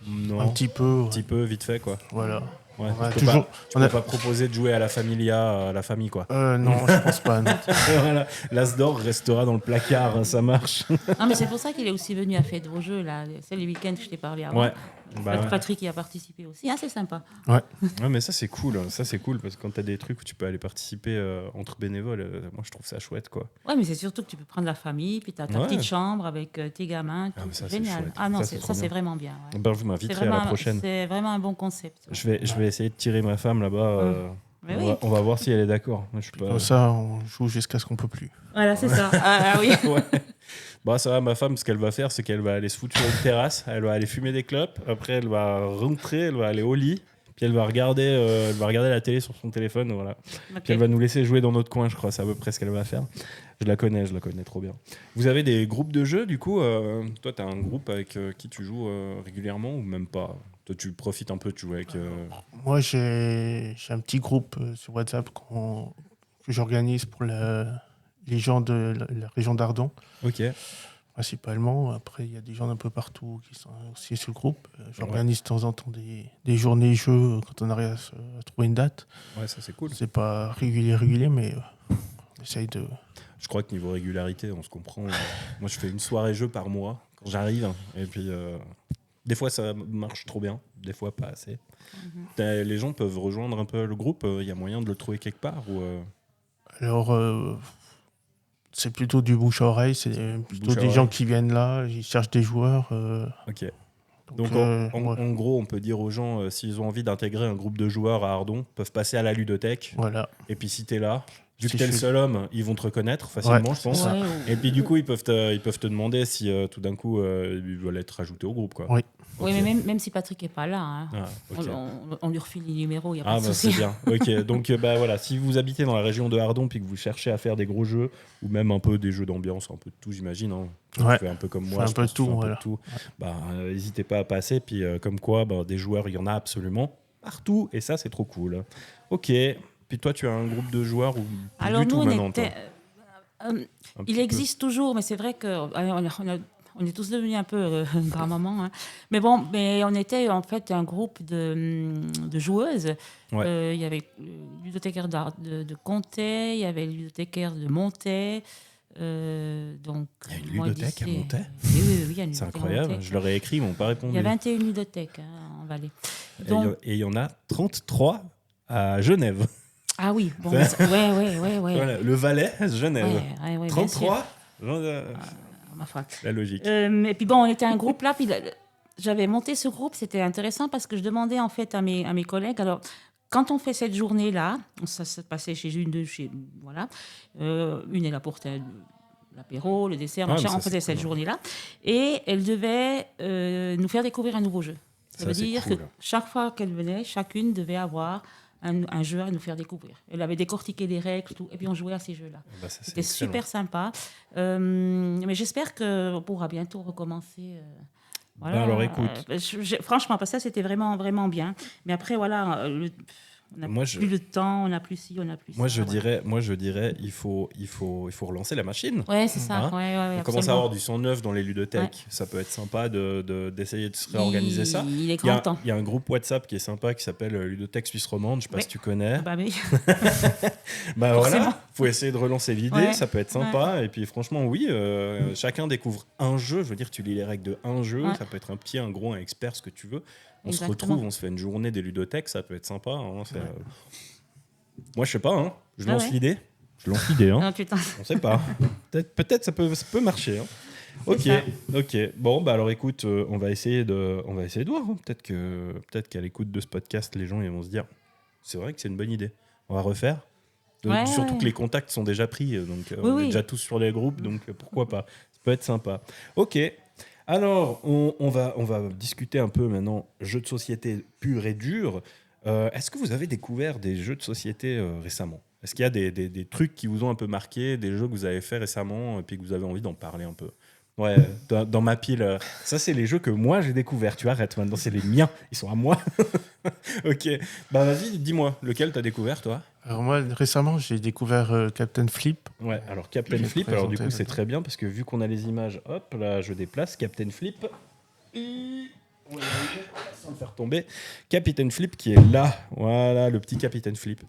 Non. Un petit peu, Un petit peu, vite fait, quoi. voilà. Ouais. On a Tu peux toujours. Tu peux pas proposer de jouer à la Familia, à la famille, quoi. Non, je pense pas. Non. Voilà. L'As d'or restera dans le placard, hein, ça marche. Non, mais c'est pour ça qu'il est aussi venu à Fête vos jeux, là. C'est les week-ends que je t'ai parlé avant. Ouais. Bah ouais. Patrick y a participé aussi. Ah, c'est sympa. Ouais, mais ça c'est cool. Ça c'est cool parce que quand t'as des trucs où tu peux aller participer entre bénévoles, moi je trouve ça chouette, quoi. Ouais, mais c'est surtout que tu peux prendre la famille, puis t'as ta Ouais. petite chambre avec tes gamins. Ah, tout. mais ça, C'est c'est génial. chouette. Ah non, Ça, c'est ça trop c'est bien. vraiment bien. Ouais. Ben, vous C'est m'inviterez à la vraiment, prochaine. c'est vraiment un bon concept. Je vais essayer de tirer ma femme là-bas. Mais on, oui. on va voir si elle est d'accord. Moi, je suis pas... Comme ça, on joue jusqu'à ce qu'on peut plus. Voilà, c'est ça. Ah oui. Ouais. Bah ça va, ma femme, ce qu'elle va faire, c'est qu'elle va aller se foutre sur une terrasse, elle va aller fumer des clopes, après elle va rentrer, elle va aller au lit, puis elle va regarder la télé sur son téléphone, voilà. Ok. Puis elle va nous laisser jouer dans notre coin, je crois, c'est à peu près ce qu'elle va faire. Je la connais trop bien. Vous avez des groupes de jeux, du coup toi, tu as un groupe avec qui tu joues régulièrement ou même pas? Toi, tu profites un peu, tu joues avec... Moi, j'ai un petit groupe sur WhatsApp que j'organise pour les gens de la région d'Ardon, Ok, principalement. Après, il y a des gens d'un peu partout qui sont aussi sur le groupe. J'organise de temps en temps des journées jeux quand on arrive à trouver une date. ouais, ça c'est cool. C'est pas régulier, mais on essaye de... Je crois que niveau régularité, on se comprend. Moi, je fais une soirée jeu par mois quand j'arrive. Et puis, des fois, ça marche trop bien. Des fois, pas assez. Les gens peuvent rejoindre un peu le groupe. Il y a moyen de le trouver quelque part ou, Alors, c'est plutôt du bouche à oreille. C'est plutôt Bouche à des oreille. gens qui viennent là, ils cherchent des joueurs. Ok. Donc, ouais. en gros, on peut dire aux gens, s'ils ont envie d'intégrer un groupe de joueurs à Ardon, peuvent passer à la ludothèque. Voilà. Et puis, si t'es là, vu que Si t'es le je suis- seul homme, ils vont te reconnaître facilement, Ouais, je pense. ça. Ouais, Et puis, du coup, ils peuvent te demander si tout d'un coup, ils veulent être ajoutés au groupe, quoi. Oui. Oui, Ok. mais même si Patrick n'est pas là, hein, Ah, ok. on lui refile les numéros, il n'y a pas Ah de bah c'est souci. bien. Ok, donc bah voilà, si vous habitez dans la région de Ardon puis que vous cherchez à faire des gros jeux ou même un peu des jeux d'ambiance, un peu de tout, j'imagine. Hein. Ouais. Tu fais un peu comme Je moi. fais un je peu pense de que tu fais tout, un peu voilà. de tout. Bah n'hésitez pas à passer. Puis comme quoi, bah, des joueurs, il y en a absolument partout et ça c'est trop cool. Ok. Puis toi, tu as un groupe de joueurs ou plus Alors du tout nous, maintenant toi un Un il petit peu. existe toujours, mais c'est vrai que on est tous devenus un peu grand-maman. Hein. Mais bon, mais on était en fait un groupe de joueuses. Ouais. Il y avait le ludothécaire de Comté, il y avait le ludothécaire de Montaix. Donc, Il y a une moi, ludothèque à d'ici- Montaix. Oui, il y a une C'est ludothèque à incroyable. Montaix. Je leur ai écrit, ils m'ont pas répondu. Il y a 21 ludothèques en Valais. Et Donc, il y en a 33 à Genève. ah oui, bon, Ça- ouais. Voilà, le Valais, Genève. Ouais, bien sûr. 33 Ma foi. La logique. Et puis bon, on était un groupe là, puis j'avais monté ce groupe, c'était intéressant parce que je demandais en fait à mes collègues, alors quand on fait cette journée-là, ça se passait chez voilà, une est là pour l'apéro, le dessert, Ah, machin, mais ça, on faisait c'est cette cool. journée-là, et elle devait nous faire découvrir un nouveau jeu. Ça veut c'est dire cool. que chaque fois qu'elle venait, chacune devait avoir un jeu à nous faire découvrir. Elle avait décortiqué les règles, tout, et puis on jouait à ces jeux-là. Bah, ça, c'est C'était excellent. super sympa. Mais j'espère qu'on pourra bientôt recommencer. Voilà. Ben alors, écoute. Franchement, parce que ça, c'était vraiment, vraiment bien. Mais après, voilà, on n'a Moi, plus le temps, on n'a plus ci, on n'a plus Moi, ça. je dirais, il faut relancer la machine. Ouais, c'est ça. Hein Ouais, On commence à avoir du sang neuf dans les ludothèques. Ça peut être sympa d'essayer de se réorganiser ça. Il est Il y, grand a, temps. il y a un groupe WhatsApp qui est sympa qui s'appelle Ludothèque Suisse Romande. Je sais pas Oui. si tu connais. Bah, mais... Bah Forcément. voilà, faut essayer de relancer l'idée. Ouais. Ça peut être sympa. Et puis franchement, oui, chacun découvre un jeu. Je veux dire, tu lis les règles de un jeu. Ouais. Ça peut être un petit, un gros, un expert, ce que tu veux. On Exactement. se retrouve, on se fait une journée des ludothèques. Ça peut être sympa. Hein, moi, je sais pas. Hein. Je Ah lance ouais. l'idée. Je lance l'idée. Hein. Ah, putain. On sait pas. Peut-être ça peut marcher. Hein. Ok, ça. ok. Bon, bah alors écoute, on va essayer de voir. Hein. Peut-être qu'à l'écoute de ce podcast, les gens ils vont se dire, c'est vrai que c'est une bonne idée. On va refaire. Ouais, Surtout ouais. que les contacts sont déjà pris, donc on est oui. déjà tous sur les groupes, donc pourquoi pas. Ça peut être sympa. Ok. Alors, on va discuter un peu maintenant jeux de société pur et dur. Est-ce que vous avez découvert des jeux de société récemment? Est-ce qu'il y a des trucs qui vous ont un peu marqué, des jeux que vous avez fait récemment et puis que vous avez envie d'en parler un peu? Ouais, dans ma pile, ça c'est les jeux que moi j'ai découverts. Tu arrêtes maintenant, c'est les miens, ils sont à moi. Ok, bah vas-y, dis-moi, lequel t'as découvert toi? Alors moi, récemment, j'ai découvert Captain Flip. Ouais, alors Captain Je vais Flip, te alors du coup présenter c'est dedans. très bien parce que vu qu'on a les images, hop là je déplace Captain Flip. On va y arriver sans le faire tomber. Captain Flip qui est là, voilà le petit Captain Flip.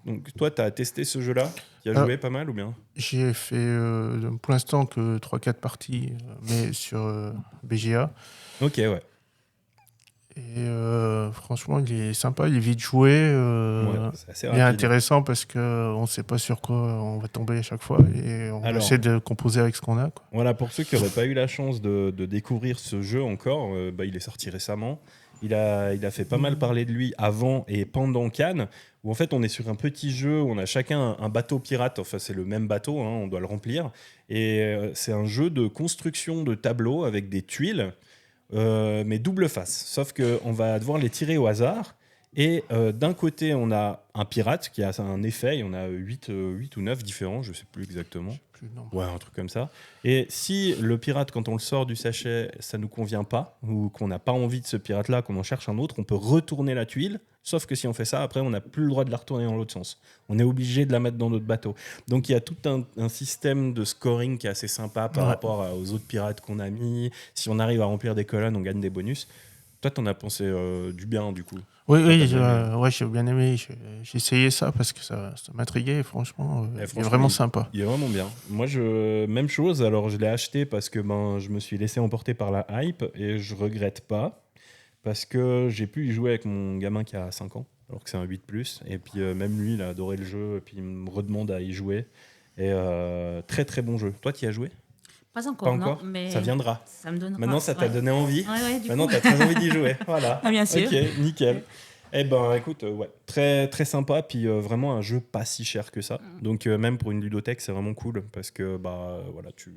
Donc toi tu as testé ce jeu-là, qui a Ah. joué pas mal ou bien? J'ai fait pour l'instant que 3-4 parties, mais sur BGA. Ok, ouais. Et franchement, il est sympa, il est vite joué. Ouais, c'est assez Il est rapide. intéressant parce qu'on ne sait pas sur quoi on va tomber à chaque fois. Et on Alors. essaie de composer avec ce qu'on a, quoi. Voilà, pour ceux qui n'auraient pas eu la chance de découvrir ce jeu encore, bah, il est sorti récemment. Il a fait pas mal parler de lui avant et pendant Cannes, où en fait on est sur un petit jeu où on a chacun un bateau pirate, enfin c'est le même bateau, hein, on doit le remplir. Et c'est un jeu de construction de tableaux avec des tuiles, mais double face. Sauf qu'on va devoir les tirer au hasard. Et d'un côté, on a un pirate qui a un effet, il y en a 8 ou 9 différents, je ne sais plus exactement. Plus, non. Ouais, un truc comme ça. Et si le pirate, quand on le sort du sachet, ça nous convient pas, ou qu'on n'a pas envie de ce pirate-là, qu'on en cherche un autre, on peut retourner la tuile. Sauf que si on fait ça, après, on n'a plus le droit de la retourner dans l'autre sens. On est obligé de la mettre dans notre bateau. Donc il y a tout un système de scoring qui est assez sympa par Ouais. rapport aux autres pirates qu'on a mis. Si on arrive à remplir des colonnes, on gagne des bonus. Toi, t'en as pensé du bien, du coup. Oui, Toi, oui, t'as bien aimé. ouais, j'ai bien aimé. J'ai essayé ça parce que ça m'intriguait. Franchement, il est Franchement, vraiment sympa. Il est vraiment bien. Moi, même chose. Alors, je l'ai acheté parce que je me suis laissé emporter par la hype et je regrette pas parce que j'ai pu y jouer avec mon gamin qui a 5 ans, alors que c'est un 8+. Et puis, même lui, il a adoré le jeu et puis il me redemande à y jouer. Et très, très bon jeu. Toi, tu y as joué? Pas encore, Pas encore? non, mais Ça viendra. ça me donnera. Maintenant, ça t'a Ouais. donné envie. Ouais, du Maintenant, coup. tu as très envie d'y jouer. Voilà. Ah, bien sûr. Ok, nickel. Eh ben, écoute, ouais, très, très sympa. Puis vraiment un jeu pas si cher que ça. Donc, même pour une ludothèque, c'est vraiment cool parce que voilà, tu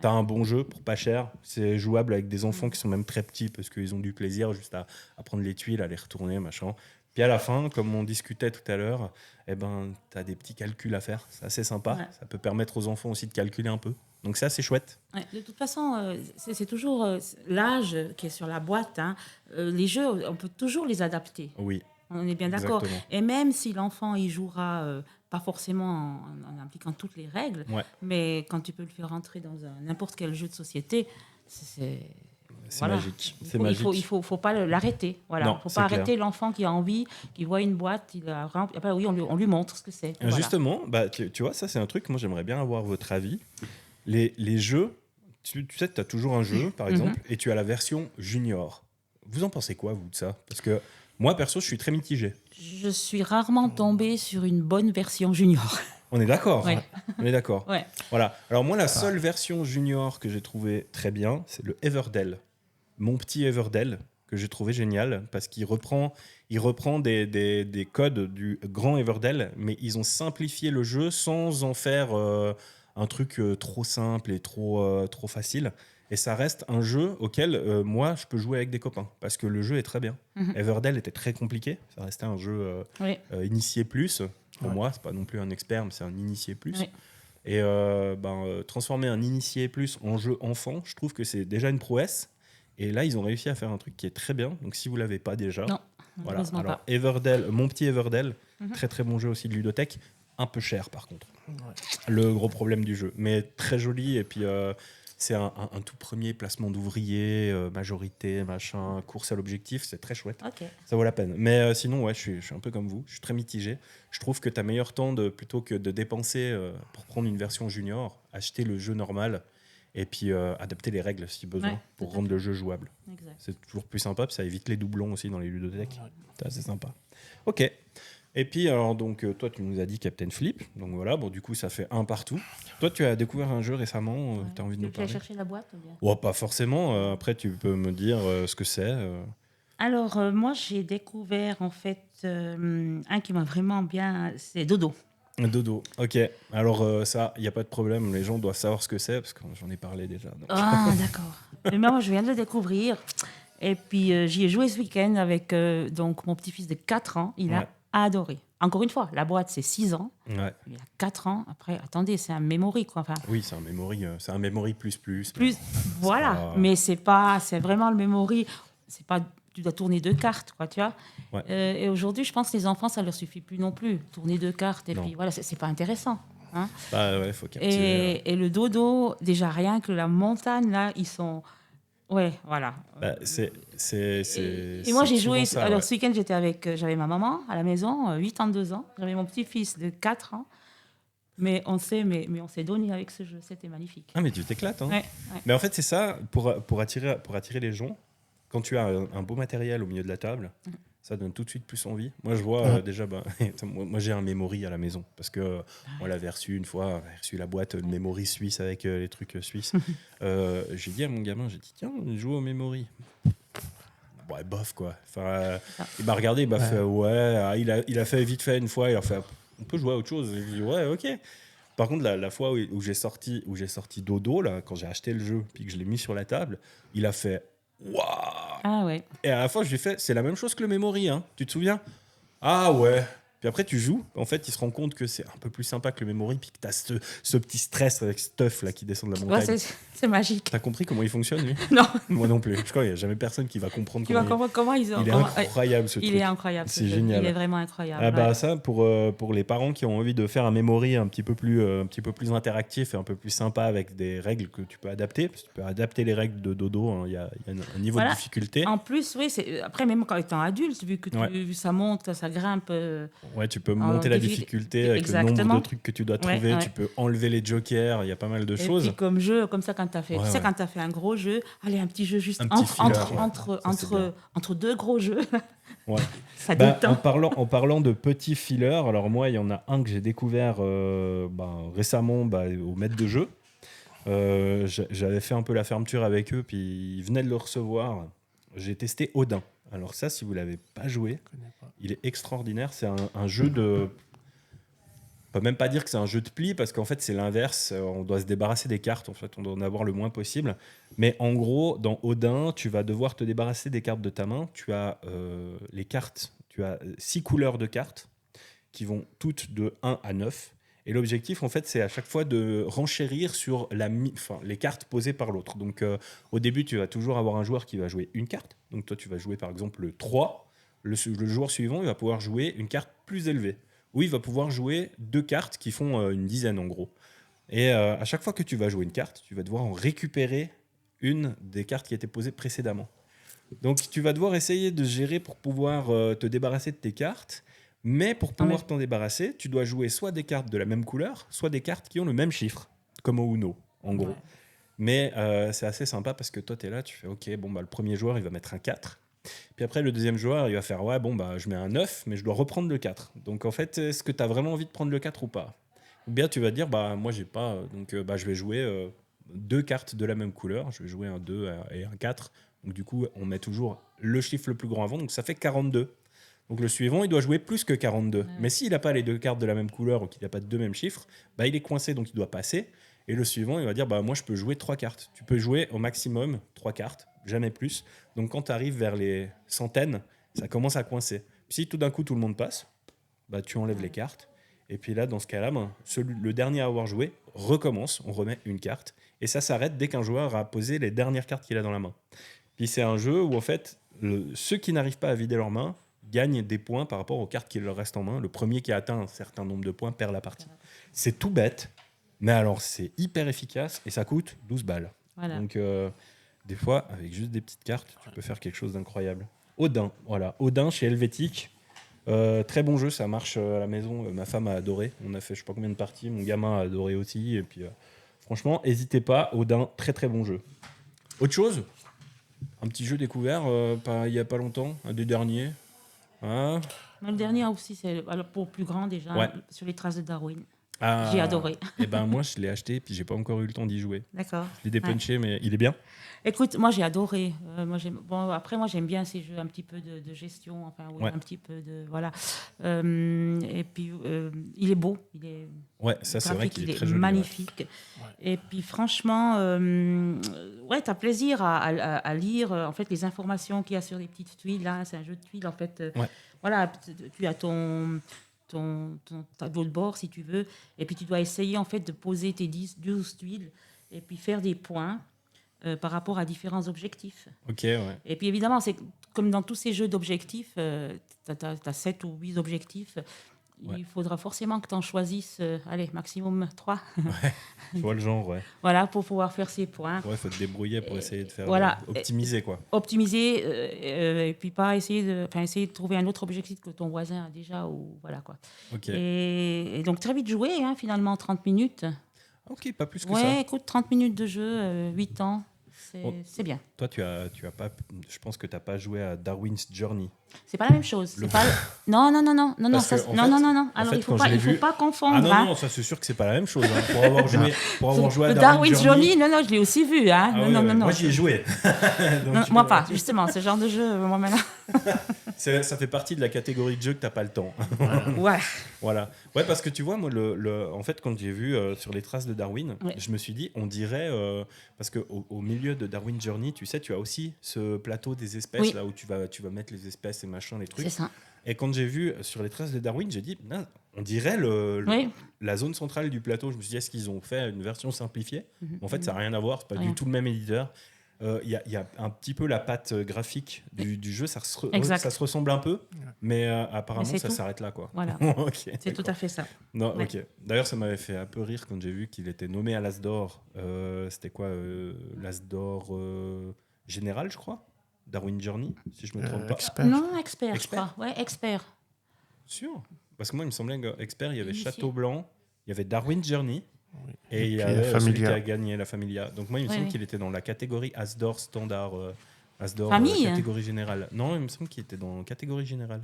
as un bon jeu pour pas cher. C'est jouable avec des enfants qui sont même très petits parce qu'ils ont du plaisir juste à prendre les tuiles, à les retourner, machin. Puis à la fin, comme on discutait tout à l'heure, eh ben, tu as des petits calculs à faire. C'est assez sympa. Ouais. Ça peut permettre aux enfants aussi de calculer un peu. Donc, ça, c'est chouette. Ouais, de toute façon, c'est toujours l'âge qui est sur la boîte. Hein. Les jeux, on peut toujours les adapter. Oui. On est bien d'accord. Exactement. Et même si l'enfant y jouera, pas forcément en appliquant toutes les règles, Ouais. mais quand tu peux le faire rentrer dans n'importe quel jeu de société, c'est voilà. Magique. C'est Il magique. faut pas l'arrêter. Voilà. Non, Il faut c'est pas clair. arrêter l'enfant qui a envie, qui voit une boîte, après, oui, on lui montre ce que c'est. Voilà. Justement, tu vois, ça c'est un truc, moi j'aimerais bien avoir votre avis. Les jeux, tu sais, tu as toujours un jeu, par exemple, et tu as la version junior. Vous en pensez quoi, vous, de ça? Parce que moi, perso, je suis très mitigé. Je suis rarement tombée sur une bonne version junior. On est d'accord. Ouais. On est d'accord. Ouais. Voilà. Alors moi, la seule version junior que j'ai trouvée très bien, c'est le Everdell. Mon petit Everdell, que j'ai trouvé génial, parce qu'il reprend des codes du grand Everdell, mais ils ont simplifié le jeu sans en faire un truc trop simple et trop facile. Et ça reste un jeu auquel moi, je peux jouer avec des copains, parce que le jeu est très bien. Mhm. Everdell était très compliqué, ça restait un jeu Oui. initié plus. Pour Ouais. moi, c'est pas non plus un expert, mais c'est un initié plus. Oui. Et transformer un initié plus en jeu enfant, je trouve que c'est déjà une prouesse. Et là, ils ont réussi à faire un truc qui est très bien. Donc, si vous l'avez pas déjà, Non, voilà. heureusement Alors, pas. Everdell, mon petit Everdell, Mhm. très très bon jeu aussi de ludothèque, un peu cher par contre. Ouais. Le gros problème du jeu, mais très joli. Et puis, c'est un tout premier placement d'ouvriers, majorité, machin, course à l'objectif, c'est très chouette. Ok. Ça vaut la peine. Mais sinon, ouais, je suis un peu comme vous. Je suis très mitigé. Je trouve que tu as meilleur temps plutôt que de dépenser pour prendre une version junior, acheter le jeu normal et puis adapter les règles si besoin Ouais, pour tout à rendre fait. le jeu jouable. Exact. C'est toujours plus sympa, puis ça évite les doublons aussi dans les ludothèques. Ouais. C'est assez sympa. Ok. Et puis, alors, donc, toi, tu nous as dit Captain Flip. Donc voilà, bon, du coup, ça fait un partout. Toi, tu as découvert un jeu récemment, tu as envie de nous Tu vas parler? chercher la boîte ou bien Oh, pas forcément. Après, tu peux me dire ce que c'est. Alors, moi, j'ai découvert en fait un qui m'a vraiment bien. C'est Dodo. Un dodo, ok. Alors ça, il n'y a pas de problème, les gens doivent savoir ce que c'est, parce que j'en ai parlé déjà. Donc. Ah, d'accord. Mais moi, je viens de le découvrir. Et puis, j'y ai joué ce week-end avec donc, mon petit-fils de 4 ans. Il Ouais. a adoré. Encore une fois, la boîte, c'est 6 ans. Ouais. Il a 4 ans. Après, attendez, c'est un memory, quoi. Enfin, Oui, c'est un memory plus. plus, voilà. pas- Mais c'est vraiment le memory. C'est pas, tu dois tourner 2 cartes, quoi, tu vois. Ouais. Et aujourd'hui, je pense que les enfants, ça leur suffit plus non plus. Tourner 2 cartes, et Non. puis voilà, c'est pas intéressant. Hein. Bah ouais, faut capter. Et le dodo, déjà rien que la montagne, là, ils sont... Ouais, voilà. Bah, c'est. Et moi, j'ai joué. Ça, alors, ouais. ce week-end, j'avais ma maman à la maison, 82 ans. J'avais mon petit-fils de 4 ans. Mais on s'est donné avec ce jeu. C'était magnifique. Ah, mais tu t'éclates, hein. Ouais, ouais. Mais en fait, c'est ça, pour attirer les gens, quand tu as un beau matériel au milieu de la table, ça donne tout de suite plus envie. Moi, je vois déjà, moi j'ai un memory à la maison, parce que on l'avait reçu une fois, on avait reçu la boîte de memory suisse avec les trucs suisses. J'ai dit à mon gamin, tiens, on joue au memory. Ouais, bof, quoi. Enfin, il m'a regardé, il m'a fait, il a fait vite fait une fois, il a fait, on peut jouer à autre chose. J'ai dit, ouais, ok. Par contre, la fois où j'ai sorti Dodo, là, quand j'ai acheté le jeu, puis que je l'ai mis sur la table, il a fait waouh. Ah ouais. Et à la fin, je lui ai fait, c'est la même chose que le memory, hein. Tu te souviens? Ah ouais. Puis après, tu joues. En fait, il se rend compte que c'est un peu plus sympa que le memory, puis que tu as ce petit stress avec Stuff là, qui descend de la montagne. Ouais, c'est magique. T'as compris comment il fonctionne, lui? Non, Moi non plus. Je crois qu'il n'y a jamais personne qui va comprendre tu vas comprendre comment ils ont. il est comment- incroyable, ce Il truc. est incroyable. C'est ce jeu. génial. Il est vraiment incroyable. Ah bah ouais. ça pour les parents qui ont envie de faire un memory un petit peu plus interactif et un peu plus sympa avec des règles que tu peux adapter, parce que tu peux adapter les règles de Dodo, hein. Il y a un niveau Voilà. de difficulté. En plus, oui, après, même quand étant adulte, vu que ça monte, ça grimpe. Ouais, tu peux en monter la difficulté. difficulté avec le Exactement. nombre de trucs que tu dois Ouais, trouver, ouais. tu peux enlever les jokers, il y a pas mal de Et choses. puis comme jeu, comme ça, quand tu as fait, Ouais, tu sais, ouais. quand tu as fait un gros jeu, allez, un petit jeu juste Un petit filler, ouais. Ça, c'est bien. entre 2 gros jeux, Ouais. ça Bah, détend. en parlant de petits fillers, alors moi, il y en a un que j'ai découvert récemment au maître de jeu. J'avais fait un peu la fermeture avec eux, puis ils venaient de le recevoir. J'ai testé Odin. Alors ça, si vous l'avez pas joué, Je connais pas. il est extraordinaire. C'est un jeu de... On peut même pas dire que c'est un jeu de pli, parce qu'en fait, c'est l'inverse. On doit se débarrasser des cartes. En fait, on doit en avoir le moins possible. Mais en gros, dans Odin, tu vas devoir te débarrasser des cartes de ta main. Tu as les cartes. Tu as 6 couleurs de cartes qui vont toutes de 1 à 9. Et l'objectif, en fait, c'est à chaque fois de renchérir sur les cartes posées par l'autre. Donc, au début, tu vas toujours avoir un joueur qui va jouer une carte. Donc, toi, tu vas jouer, par exemple, le 3. Le joueur suivant, il va pouvoir jouer une carte plus élevée. Ou il va pouvoir jouer 2 cartes qui font une dizaine, en gros. Et à chaque fois que tu vas jouer une carte, tu vas devoir en récupérer une des cartes qui étaient posées précédemment. Donc, tu vas devoir essayer de gérer pour pouvoir te débarrasser de tes cartes. Mais pour pouvoir t'en débarrasser, tu dois jouer soit des cartes de la même couleur, soit des cartes qui ont le même chiffre, comme au Uno, en gros. Ouais. Mais c'est assez sympa parce que toi, tu es là, tu fais OK, le premier joueur, il va mettre un 4. Puis après, le deuxième joueur, il va faire je mets un 9, mais je dois reprendre le 4. Donc en fait, est-ce que tu as vraiment envie de prendre le 4 ou pas? Ou bien tu vas dire, moi, j'ai pas, donc je vais jouer 2 cartes de la même couleur, je vais jouer un 2 et un 4. Donc du coup, on met toujours le chiffre le plus grand avant, donc ça fait 42. Donc le suivant, il doit jouer plus que 42. Ouais. Mais s'il n'a pas les 2 cartes de la même couleur ou qu'il n'a pas de 2 mêmes chiffres, il est coincé, donc il doit passer. Et le suivant, il va dire, moi, je peux jouer 3 cartes. Tu peux jouer au maximum 3 cartes, jamais plus. Donc quand tu arrives vers les centaines, ça commence à coincer. Puis si tout d'un coup, tout le monde passe, tu enlèves les cartes. Et puis là, dans ce cas-là, le dernier à avoir joué recommence, on remet une carte. Et ça s'arrête dès qu'un joueur a posé les dernières cartes qu'il a dans la main. Puis c'est un jeu où, en fait, ceux qui n'arrivent pas à vider leur main gagnent des points par rapport aux cartes qui leur restent en main. Le premier qui a atteint un certain nombre de points perd la partie. C'est tout bête, mais alors c'est hyper efficace et ça coûte 12 balles. Voilà. Donc des fois, avec juste des petites cartes, tu peux faire quelque chose d'incroyable. Odin, voilà. Odin chez Helvétique. Très bon jeu, ça marche à la maison. Ma femme a adoré. On a fait je sais pas combien de parties. Mon gamin a adoré aussi. Et puis franchement, n'hésitez pas. Odin, très très bon jeu. Autre chose? Un petit jeu découvert il y a pas longtemps, un des derniers. Hein? Le dernier aussi, c'est pour plus grand déjà, sur les traces de Darwin. J'ai adoré. Et ben moi, je l'ai acheté, puis j'ai pas encore eu le temps d'y jouer. D'accord. Je l'ai dépunché, mais il est bien. Écoute, moi j'ai adoré. Après, moi j'aime bien ces jeux un petit peu de gestion, enfin, oui, Ouais. un petit peu de. Voilà. Et puis, il est beau. Il est Ouais, ça c'est vrai graphique, qu'il il est est très joli. magnifique. Et puis, franchement, ouais, tu as plaisir à lire en fait, les informations qu'il y a sur les petites tuiles. Là, c'est un jeu de tuiles, en fait. Ouais. Voilà, tu as ton tableau de bord, si tu veux, et puis tu dois essayer en fait de poser tes 12 tuiles et puis faire des points par rapport à différents objectifs. Ok, ouais. Et puis évidemment, c'est comme dans tous ces jeux d'objectifs, tu as 7 ou 8 objectifs. Ouais. Il faudra forcément que tu en choisisses, allez, maximum 3. Je vois le genre, ouais. Voilà, pour pouvoir faire ces points. Ouais, faut te débrouiller pour essayer de faire Voilà. optimiser, quoi. Optimiser, et puis pas essayer de trouver un autre objectif que ton voisin a déjà. Ou, voilà, quoi. Ok. Et donc très vite joué, hein, finalement, 30 minutes. Ok, pas plus que Ouais, ça. écoute, 30 minutes de jeu, 8 ans, Bon. c'est bien. Toi, tu as pas. Je pense que t'as pas joué à Darwin's Journey. C'est pas la même chose. Le- C'est pas... Non. Parce Ça, que, en non, fait- non, non, non. en Alors, fait, il faut quand pas, je l'ai il faut vu- pas confondre. Ah non, hein. non, ça c'est sûr que c'est pas la même chose. Hein. Pour avoir joué à Le Darwin Darwin's Journey. Journey, non, je l'ai aussi vu. Hein. Ah non, ouais, non, ouais. non, non. Moi j'y ai joué. Donc, Non, tu moi peux- pas, justement. Ce genre de jeu, moi maintenant. Ça fait partie de la catégorie de jeu que t'as pas le temps. Ouais. Voilà. Ouais, parce que tu vois, moi, en fait, quand j'ai vu sur les traces de Darwin, Ouais. je me suis dit, on dirait, parce qu'au milieu de Darwin Journey, tu sais, tu as aussi ce plateau des espèces, Oui. là où tu vas mettre les espèces et machin, les trucs. C'est ça. Et quand j'ai vu sur les traces de Darwin, j'ai dit, non, on dirait Oui. la zone centrale du plateau. Je me suis dit, est-ce qu'ils ont fait une version simplifiée? Mhm. En fait, ça n'a rien à voir, c'est pas Rien. du tout le même éditeur. Il y a un petit peu la patte graphique du jeu, ça Exact. se ressemble un peu, mais apparemment Mais c'est ça tout. s'arrête là, quoi. Voilà. Ok, C'est d'accord. tout à fait ça. Non, Ouais. ok. D'ailleurs, ça m'avait fait un peu rire quand j'ai vu qu'il était nommé à l'As d'Or. C'était quoi l'As d'Or général, je crois? Darwin Journey, si je me trompe pas. Expert. Non, expert, je Expert. crois. Ouais, expert. Sûr? Parce que moi, il me semblait qu'Expert, il y avait Initié. Château Blanc, il y avait Darwin Journey, et il y puis avait la celui qui Familia. a gagné la Familia. Donc moi, il me Oui, semble oui. qu'il était dans la catégorie As d'Or standard, As d'Or Famille. catégorie générale. Non, il me semble qu'il était dans la catégorie générale.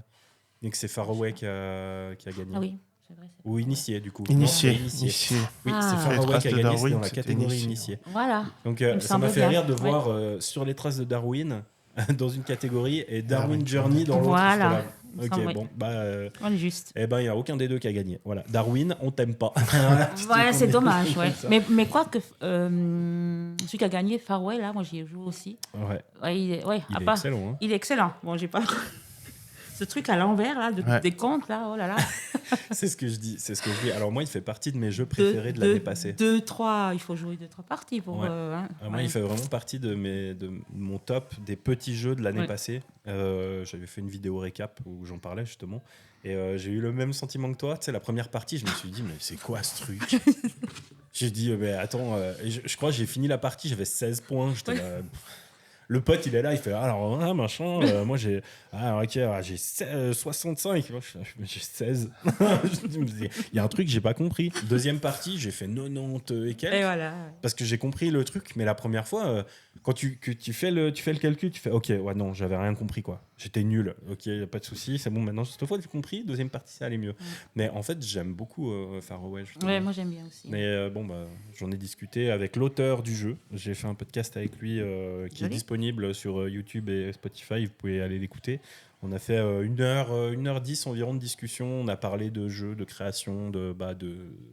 Et que c'est Faraway qui a gagné. Ah oui, c'est vrai. c'est Ou vrai. initié, du coup. Initié. Non, c'est initié. Initié. Oui, Ah. c'est Les Faraway traces qui a de gagné, Darwin, c'était dans la c'était catégorie initié. initié. Voilà. Donc me ça m'a semble fait bien. rire de Ouais. voir sur les traces de Darwin dans une catégorie et Darwin Journey dans l'autre. Voilà. J'étais là, Il me ok, semble, oui. bon, On est juste. eh ben il n'y a aucun des deux qui a gagné. Voilà, Darwin, on t'aime pas. Voilà, Ouais, c'est dommage. comme Ouais. ça. Mais quoi que celui qui a gagné, Farwell, là, moi j'y ai joué aussi. Ouais, Ouais, il est, ouais, il à est part- excellent. Hein. il est excellent. Bon, j'ai pas. Ce truc à l'envers, là, Ouais. des comptes, là, oh là là. C'est ce que je dis. Alors moi, il fait partie de mes jeux préférés de l'année passée. 2-3, il faut jouer 2-3 parties pour. Ouais. Hein, Moi, ouais. il fait vraiment partie de mon top des petits jeux de l'année Ouais. passée. J'avais fait une vidéo récap où j'en parlais justement. Et j'ai eu le même sentiment que toi. Tu sais, la première partie, je me suis dit, mais c'est quoi ce truc? J'ai dit, mais attends, et je crois que j'ai fini la partie, j'avais 16 points. J'étais là, le pote, il est là, il fait, alors, machin, moi j'ai, ok, j'ai 65. Moi, j'ai 16. Je me dis, il y a un truc que j'ai pas compris. Deuxième partie, j'ai fait 90 et quelques. Et voilà. Parce que j'ai compris le truc, mais la première fois, quand tu fais le calcul, tu fais ok, ouais, non, j'avais rien compris, quoi. J'étais nul, ok, y a pas de souci, c'est bon, maintenant, cette fois, j'ai compris, deuxième partie, ça allait mieux. Mais en fait, j'aime beaucoup Faraway. justement. Ouais, moi j'aime bien aussi. Mais bon, j'en ai discuté avec l'auteur du jeu. J'ai fait un podcast avec lui qui est Joli. disponible sur YouTube et Spotify, vous pouvez aller l'écouter. On a fait 1h10 environ de discussion. On a parlé de jeux, de création, de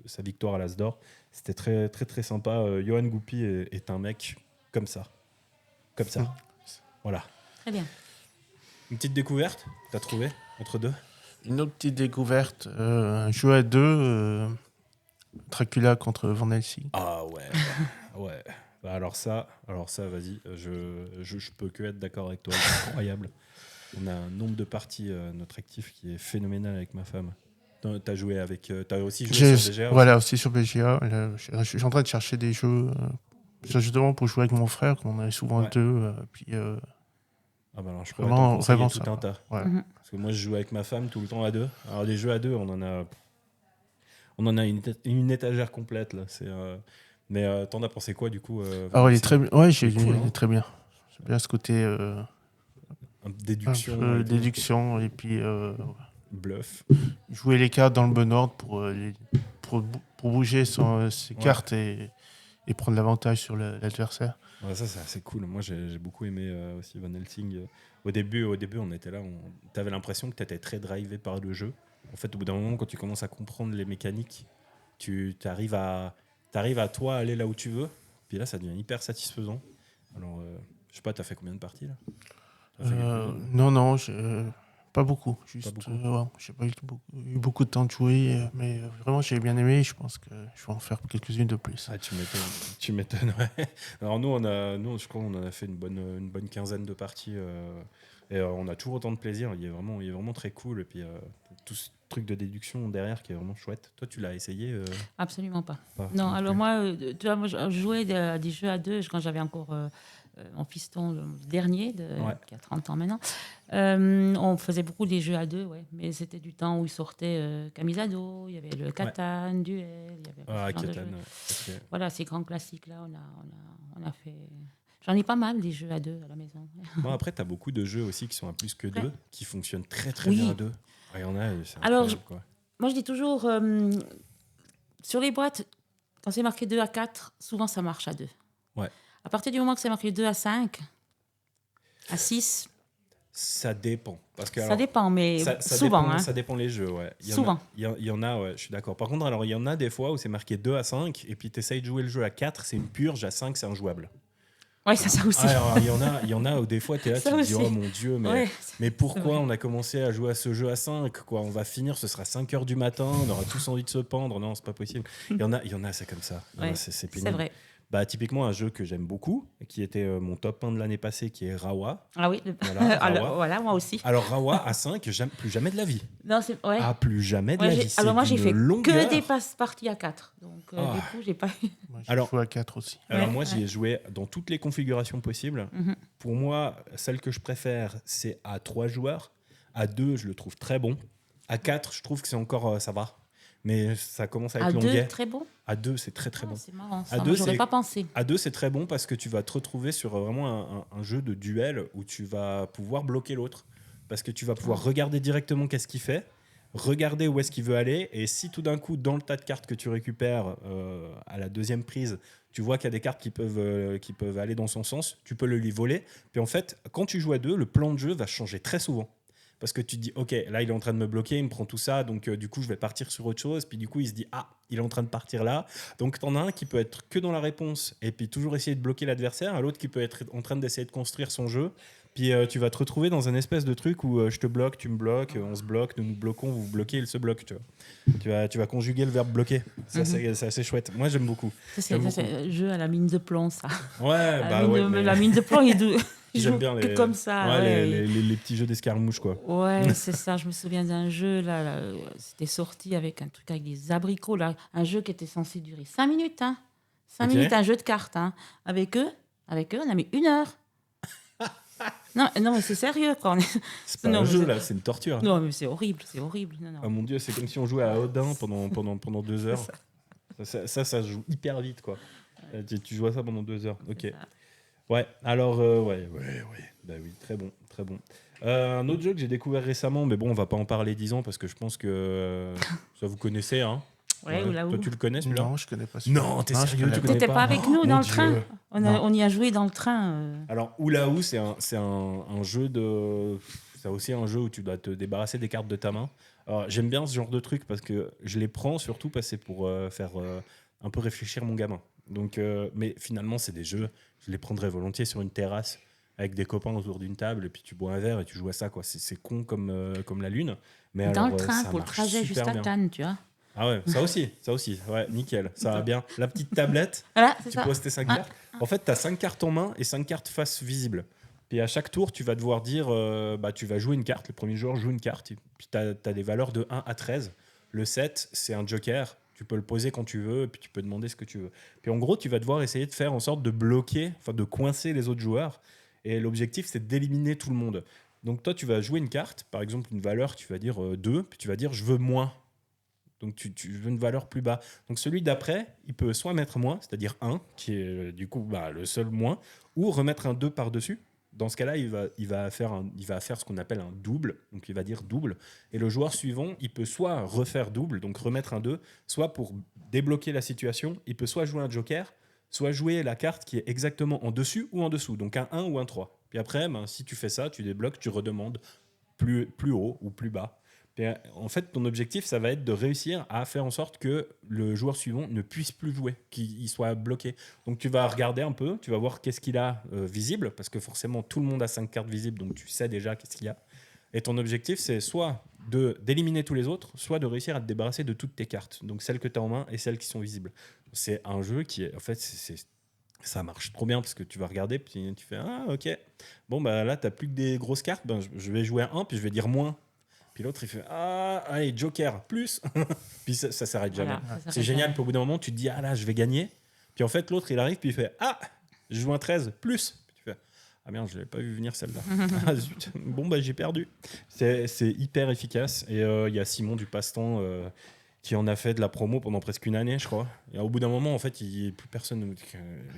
sa victoire à l'As d'Or. C'était très, très, très sympa. Johan Goupy est un mec comme ça. Comme ça. Voilà. Très bien. Une petite découverte, t'as trouvé entre deux? Une autre petite découverte, un jeu à deux, Dracula contre Van Helsing. Ah ouais. Ouais. Bah alors ça, vas-y. Je peux que être d'accord avec toi. C'est incroyable. On a un nombre de parties, notre actif, qui est phénoménal avec ma femme. T'as joué avec. T'as aussi joué sur BGA? Voilà, aussi sur BGA. Là, je suis en train de chercher des jeux, justement pour jouer avec mon frère, qu'on est souvent Ouais. deux. Puis, Ah bah alors je pourrais Vraiment- t'en conseiller vraiment tout ça. un tas. ouais. Mhm. Parce que moi je joue avec ma femme tout le temps à deux. Alors des jeux à deux, on en a une étagère complète là. Mais t'en as pensé quoi du coup? Alors, il est très bien. Ouais, C'est cool, il hein. est très bien. J'aime bien ce côté Déduction, un peu et tout. déduction et puis Bluff. jouer les cartes dans le bon ordre pour bouger ses cartes et prendre l'avantage sur l'adversaire. Ouais, ça, c'est assez cool. Moi, j'ai beaucoup aimé aussi Van Helsing. Au début, on était là, t'avais l'impression que t'étais très drivé par le jeu. En fait, au bout d'un moment, quand tu commences à comprendre les mécaniques, tu arrives à toi aller là où tu veux. Puis là, ça devient hyper satisfaisant. Alors, je sais pas, t'as fait combien de parties là? Non, pas beaucoup. Juste, Pas beaucoup. j'ai pas eu beaucoup de temps de jouer, mais vraiment j'ai bien aimé. Je pense que je vais en faire quelques-unes de plus. Ah, tu m'étonnes, ouais. Alors nous, je crois qu'on en a fait une bonne quinzaine de parties. Et on a toujours autant de plaisir. Il est vraiment très cool. Et puis, tout ce truc de déduction derrière qui est vraiment chouette. Toi, tu l'as essayé Absolument pas. pas Non, non alors plus. moi, tu vois, moi, je jouais à des jeux à deux quand j'avais encore mon fiston le dernier, qui a 30 ans maintenant. On faisait beaucoup des jeux à deux, ouais, mais c'était du temps où il sortait Camisado, il y avait le Catan, Duel, il y avait Ah, ce genre de Catan, jeux. ok. Voilà, ces grands classiques-là, on a fait... J'en ai pas mal, des jeux à deux à la maison. Bon, après, tu as beaucoup de jeux aussi qui sont à plus que Ouais. deux, qui fonctionnent très très Oui. bien à deux. Ah, il y en a, c'est Alors, incroyable, quoi. Moi, je dis toujours, sur les boîtes, quand c'est marqué 2 à 4, souvent ça marche à 2. Ouais. À partir du moment que c'est marqué 2 à 5, à 6, Ça dépend. Parce que, ça alors, dépend, mais ça souvent. dépend, Hein. ça dépend les jeux, ouais. Souvent. Il y en a, ouais, je suis d'accord. Par contre, alors, il y en a des fois où c'est marqué 2 à 5, et puis tu essayes de jouer le jeu à 4, c'est une purge, à 5, c'est injouable. Oui, ça aussi. Ah, alors, il y en a où des fois, tu es là, Ça tu te dis, aussi. oh mon Dieu, mais, Ouais, mais pourquoi vrai. on a commencé à jouer à ce jeu à 5 quoi? On va finir, ce sera 5 heures du matin, on aura tous envie de se pendre. Non, c'est pas possible. Il y en a, c'est comme ça. Il y en a, Ouais, c'est pénible. c'est vrai. Bah, typiquement, un jeu que j'aime beaucoup, qui était mon top 1 de l'année passée, qui est Rawa. Ah oui, Voilà, alors, Rawa. voilà, moi aussi. Alors, Rawa à 5, plus jamais de la vie. Non, c'est... Ouais. Ah, plus jamais de Ouais, la j'ai- vie. C'est alors moi, j'ai d'une fait longueur. que des parties à 4. Donc, Ah. du coup, j'ai pas... Moi, j'ai Alors- joué à 4 aussi. Alors Ouais, moi, j'y ouais. ai joué dans toutes les configurations possibles. Mhm. Pour moi, celle que je préfère, c'est à 3 joueurs. À 2, je le trouve très bon. À 4, je trouve que c'est encore... ça va. Mais ça commence à être À 2, longuet. très bon. À 2, c'est très très Ah, bon. c'est marrant, À ça. Moi, deux, j'aurais c'est- pas pensé. À 2, c'est très bon parce que tu vas te retrouver sur vraiment un jeu de duel où tu vas pouvoir bloquer l'autre. Parce que tu vas pouvoir regarder directement qu'est-ce qu'il fait, regarder où est-ce qu'il veut aller, et si tout d'un coup, dans le tas de cartes que tu récupères à la deuxième prise, tu vois qu'il y a des cartes qui peuvent aller dans son sens, tu peux le lui voler. Puis en fait, quand tu joues à 2, le plan de jeu va changer très souvent. Parce que tu te dis, ok, là il est en train de me bloquer, il me prend tout ça, donc du coup je vais partir sur autre chose. Puis du coup il se dit, ah, il est en train de partir là. Donc t'en as un qui peut être que dans la réponse et puis toujours essayer de bloquer l'adversaire, l'autre qui peut être en train d'essayer de construire son jeu. Puis tu vas te retrouver dans un espèce de truc où je te bloque, tu me bloques, on se bloque, nous nous bloquons, vous vous bloquez, il se bloque. Tu vas conjuguer le verbe bloquer. Ça, c'est assez chouette. Moi j'aime beaucoup. Ça, c'est un jeu à la mine de plomb, ça. Ouais, bah ouais. mais La mine de plomb, il j'aime joue bien que comme ça. ouais, ouais. les petits jeux d'escarmouche, quoi. Ouais, c'est ça. Je me souviens d'un jeu, là, c'était sorti avec un truc avec des abricots, là. Un jeu qui était censé durer 5 minutes. Hein. 5 Ok. minutes, un jeu de cartes. Hein. Avec eux, on a mis 1 heure. non, mais c'est sérieux, quoi. C'est pas Non, un mais jeu, c'est- là, c'est une torture. Non, mais c'est horrible, c'est horrible. Non, non. Ah mon dieu, c'est comme si on jouait à Odin pendant 2 heures. Ça se joue hyper vite, quoi. Tu joues à ça pendant 2 heures. Ok. C'est ça. Ouais, alors, ouais. Bah oui, très bon, très bon. Un autre jeu que j'ai découvert récemment, mais bon, on va pas en parler 10 ans parce que je pense que ça vous connaissez, hein. Ouais, ou là où. Toi, tu le connais, celui-là? Non, je connais pas celui-là. Non, t'es je sérieux, connais tu pas. connais T'étais pas avec nous Oh, dans mon le train. Dieu. On y a joué dans le train. Alors, Oulaou, c'est un jeu de. C'est aussi un jeu où tu dois te débarrasser des cartes de ta main. Alors, j'aime bien ce genre de truc parce que je les prends surtout parce que c'est pour faire un peu réfléchir mon gamin. Donc, mais finalement, c'est des jeux, je les prendrais volontiers sur une terrasse avec des copains autour d'une table et puis tu bois un verre et tu joues à ça, quoi. C'est con comme la lune. Mais Dans alors, le train, ça pour le marche trajet super jusqu'à bien. Cannes, tu vois. Ah ouais, ça aussi. Ouais, nickel, ça va bien. La petite tablette. Voilà, c'est Tu ça. poses tes 5 Ouais. cartes. En fait, tu as 5 cartes en main et 5 cartes face visibles. Puis à chaque tour, tu vas devoir dire tu vas jouer une carte. Le premier joueur joue une carte. Et puis tu as des valeurs de 1 à 13. Le 7, c'est un joker. Tu peux le poser quand tu veux. Et puis tu peux demander ce que tu veux. Puis en gros, tu vas devoir essayer de faire en sorte de bloquer, enfin de coincer les autres joueurs. Et l'objectif, c'est d'éliminer tout le monde. Donc toi, tu vas jouer une carte. Par exemple, une valeur, tu vas dire 2. Puis tu vas dire je veux moins. Donc tu veux une valeur plus bas. Donc celui d'après, il peut soit mettre moins, c'est-à-dire 1, qui est du coup le seul moins, ou remettre un 2 par-dessus. Dans ce cas-là, il va faire ce qu'on appelle un double, donc il va dire double, et le joueur suivant, il peut soit refaire double, donc remettre un 2, soit pour débloquer la situation, il peut soit jouer un joker, soit jouer la carte qui est exactement en dessus ou en dessous, donc un 1 ou un 3. Puis après, si tu fais ça, tu débloques, tu redemandes plus haut ou plus bas. Et en fait, ton objectif, ça va être de réussir à faire en sorte que le joueur suivant ne puisse plus jouer, qu'il soit bloqué. Donc tu vas regarder un peu, tu vas voir qu'est-ce qu'il a visible, parce que forcément tout le monde a 5 cartes visibles, donc tu sais déjà qu'est-ce qu'il y a. Et ton objectif, c'est soit d'éliminer tous les autres, soit de réussir à te débarrasser de toutes tes cartes, donc celles que tu as en main et celles qui sont visibles. C'est un jeu qui est, en fait, ça marche trop bien parce que tu vas regarder, puis tu fais ah ok, bon bah là t'as plus que des grosses cartes, ben je vais jouer un, puis je vais dire moins. Puis l'autre, il fait ah, allez, Joker, plus. Puis ça s'arrête jamais. Voilà, ça C'est s'arrête génial. jamais. Puis au bout d'un moment, tu te dis ah là, je vais gagner. Puis en fait, l'autre, il arrive, puis il fait ah, je joue un 13, plus. Puis tu fais ah merde, je l'avais pas vu venir celle-là. Ah zut, bon, bah j'ai perdu. C'est hyper efficace. Et il y a Simon du Passe-Temps qui en a fait de la promo pendant presque une année, je crois. Et au bout d'un moment, en fait, plus personne.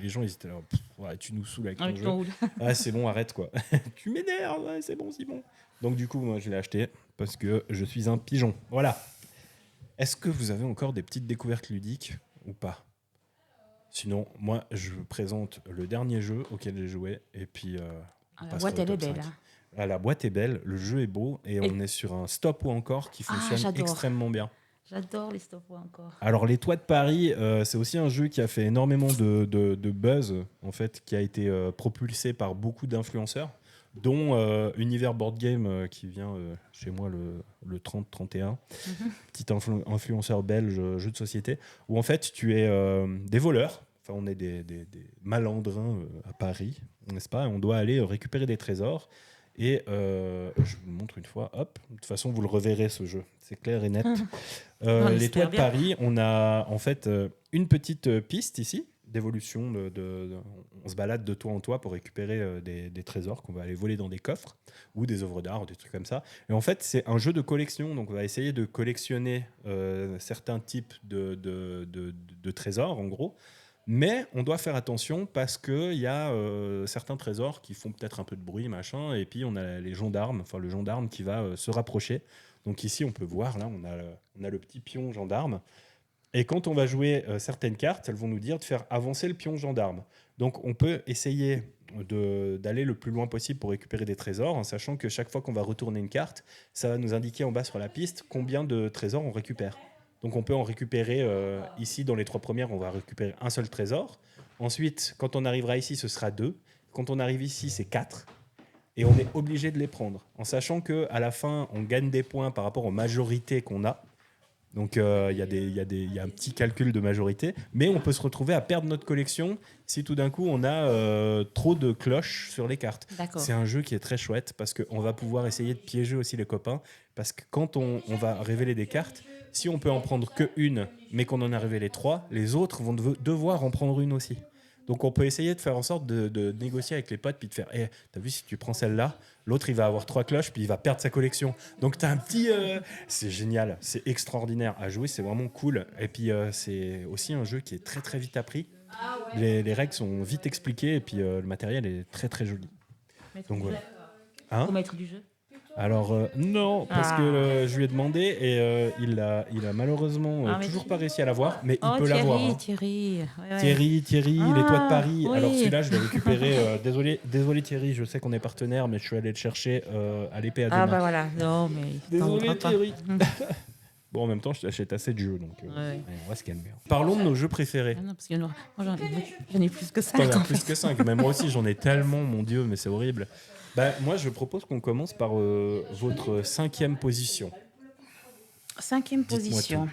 Les gens, ils étaient là, ouais, tu nous saoules avec ton Avec jeu. ton roule. Ah, c'est bon, arrête quoi. Tu m'énerves, ouais, c'est bon, Simon. Donc du coup, moi, je l'ai acheté parce que je suis un pigeon. Voilà. Est-ce que vous avez encore des petites découvertes ludiques ou pas ? Sinon, moi, je vous présente le dernier jeu auquel j'ai joué et puis. La boîte, elle est belle. Hein. Ah, la boîte est belle, le jeu est beau et on est sur un stop ou encore qui fonctionne j'adore. extrêmement bien. J'adore les stop encore. Alors les Toits de Paris, c'est aussi un jeu qui a fait énormément de buzz, en fait, qui a été propulsé par beaucoup d'influenceurs, dont Univers Board Game qui vient chez moi le 30-31, petit influenceur belge jeu de société, où en fait tu es des voleurs, enfin on est des malandrins à Paris, n'est-ce pas, et on doit aller récupérer des trésors. Et je vous le montre une fois, hop, de toute façon vous le reverrez ce jeu, c'est clair et net. Les Toits de Paris, on a en fait une petite piste ici d'évolution, on se balade de toit en toit pour récupérer des trésors qu'on va aller voler dans des coffres ou des œuvres d'art, des trucs comme ça. Et en fait c'est un jeu de collection, donc on va essayer de collectionner certains types de trésors en gros. Mais on doit faire attention parce qu'il y a certains trésors qui font peut-être un peu de bruit, machin, et puis on a les gendarmes, enfin le gendarme qui va se rapprocher. Donc ici, on peut voir, là, on a le petit pion gendarme. Et quand on va jouer certaines cartes, elles vont nous dire de faire avancer le pion gendarme. Donc on peut essayer d'aller le plus loin possible pour récupérer des trésors, en sachant que chaque fois qu'on va retourner une carte, ça va nous indiquer en bas sur la piste combien de trésors on récupère. Donc on peut en récupérer, ici dans les 3 premières, on va récupérer un seul trésor. Ensuite, quand on arrivera ici, ce sera 2. Quand on arrive ici, c'est 4. Et on est obligé de les prendre, en sachant qu'à la fin, on gagne des points par rapport aux majorités qu'on a. Donc il y a un petit calcul de majorité, mais on peut se retrouver à perdre notre collection si tout d'un coup on a trop de cloches sur les cartes. D'accord. C'est un jeu qui est très chouette parce qu'on va pouvoir essayer de piéger aussi les copains, parce que quand on va révéler des cartes, si on peut en prendre que une, mais qu'on en a révélé 3, les autres vont devoir en prendre une aussi. Donc on peut essayer de faire en sorte de négocier avec les potes, puis de faire t'as vu, si tu prends celle-là, l'autre il va avoir 3 cloches, puis il va perdre sa collection. Donc t'as un petit... c'est génial, c'est extraordinaire à jouer, c'est vraiment cool. Et puis c'est aussi un jeu qui est très très vite appris. Les règles sont vite expliquées, et puis le matériel est très très joli. Donc voilà. Au maître du jeu. Alors non, parce que je lui ai demandé et il a malheureusement toujours pas réussi à l'avoir, mais il peut l'avoir. Thierry. Ouais. Thierry, les Toits de Paris. Oui. Alors celui-là, je l'ai récupéré. Désolé Thierry, je sais qu'on est partenaire, mais je suis allé le chercher à l'épée à deux mains. Bah voilà, non mais... Désolé Thierry. Bon, en même temps, je t'achète assez de jeux, donc on va se calmer. Parlons de nos jeux préférés. Non, parce qu'il y en a... Moi, j'en ai plus que 5. T'en as plus que 5, mais moi aussi j'en ai tellement, mon Dieu, mais c'est horrible. Bah, moi, je propose qu'on commence par votre 5e position. 5e position. Tout.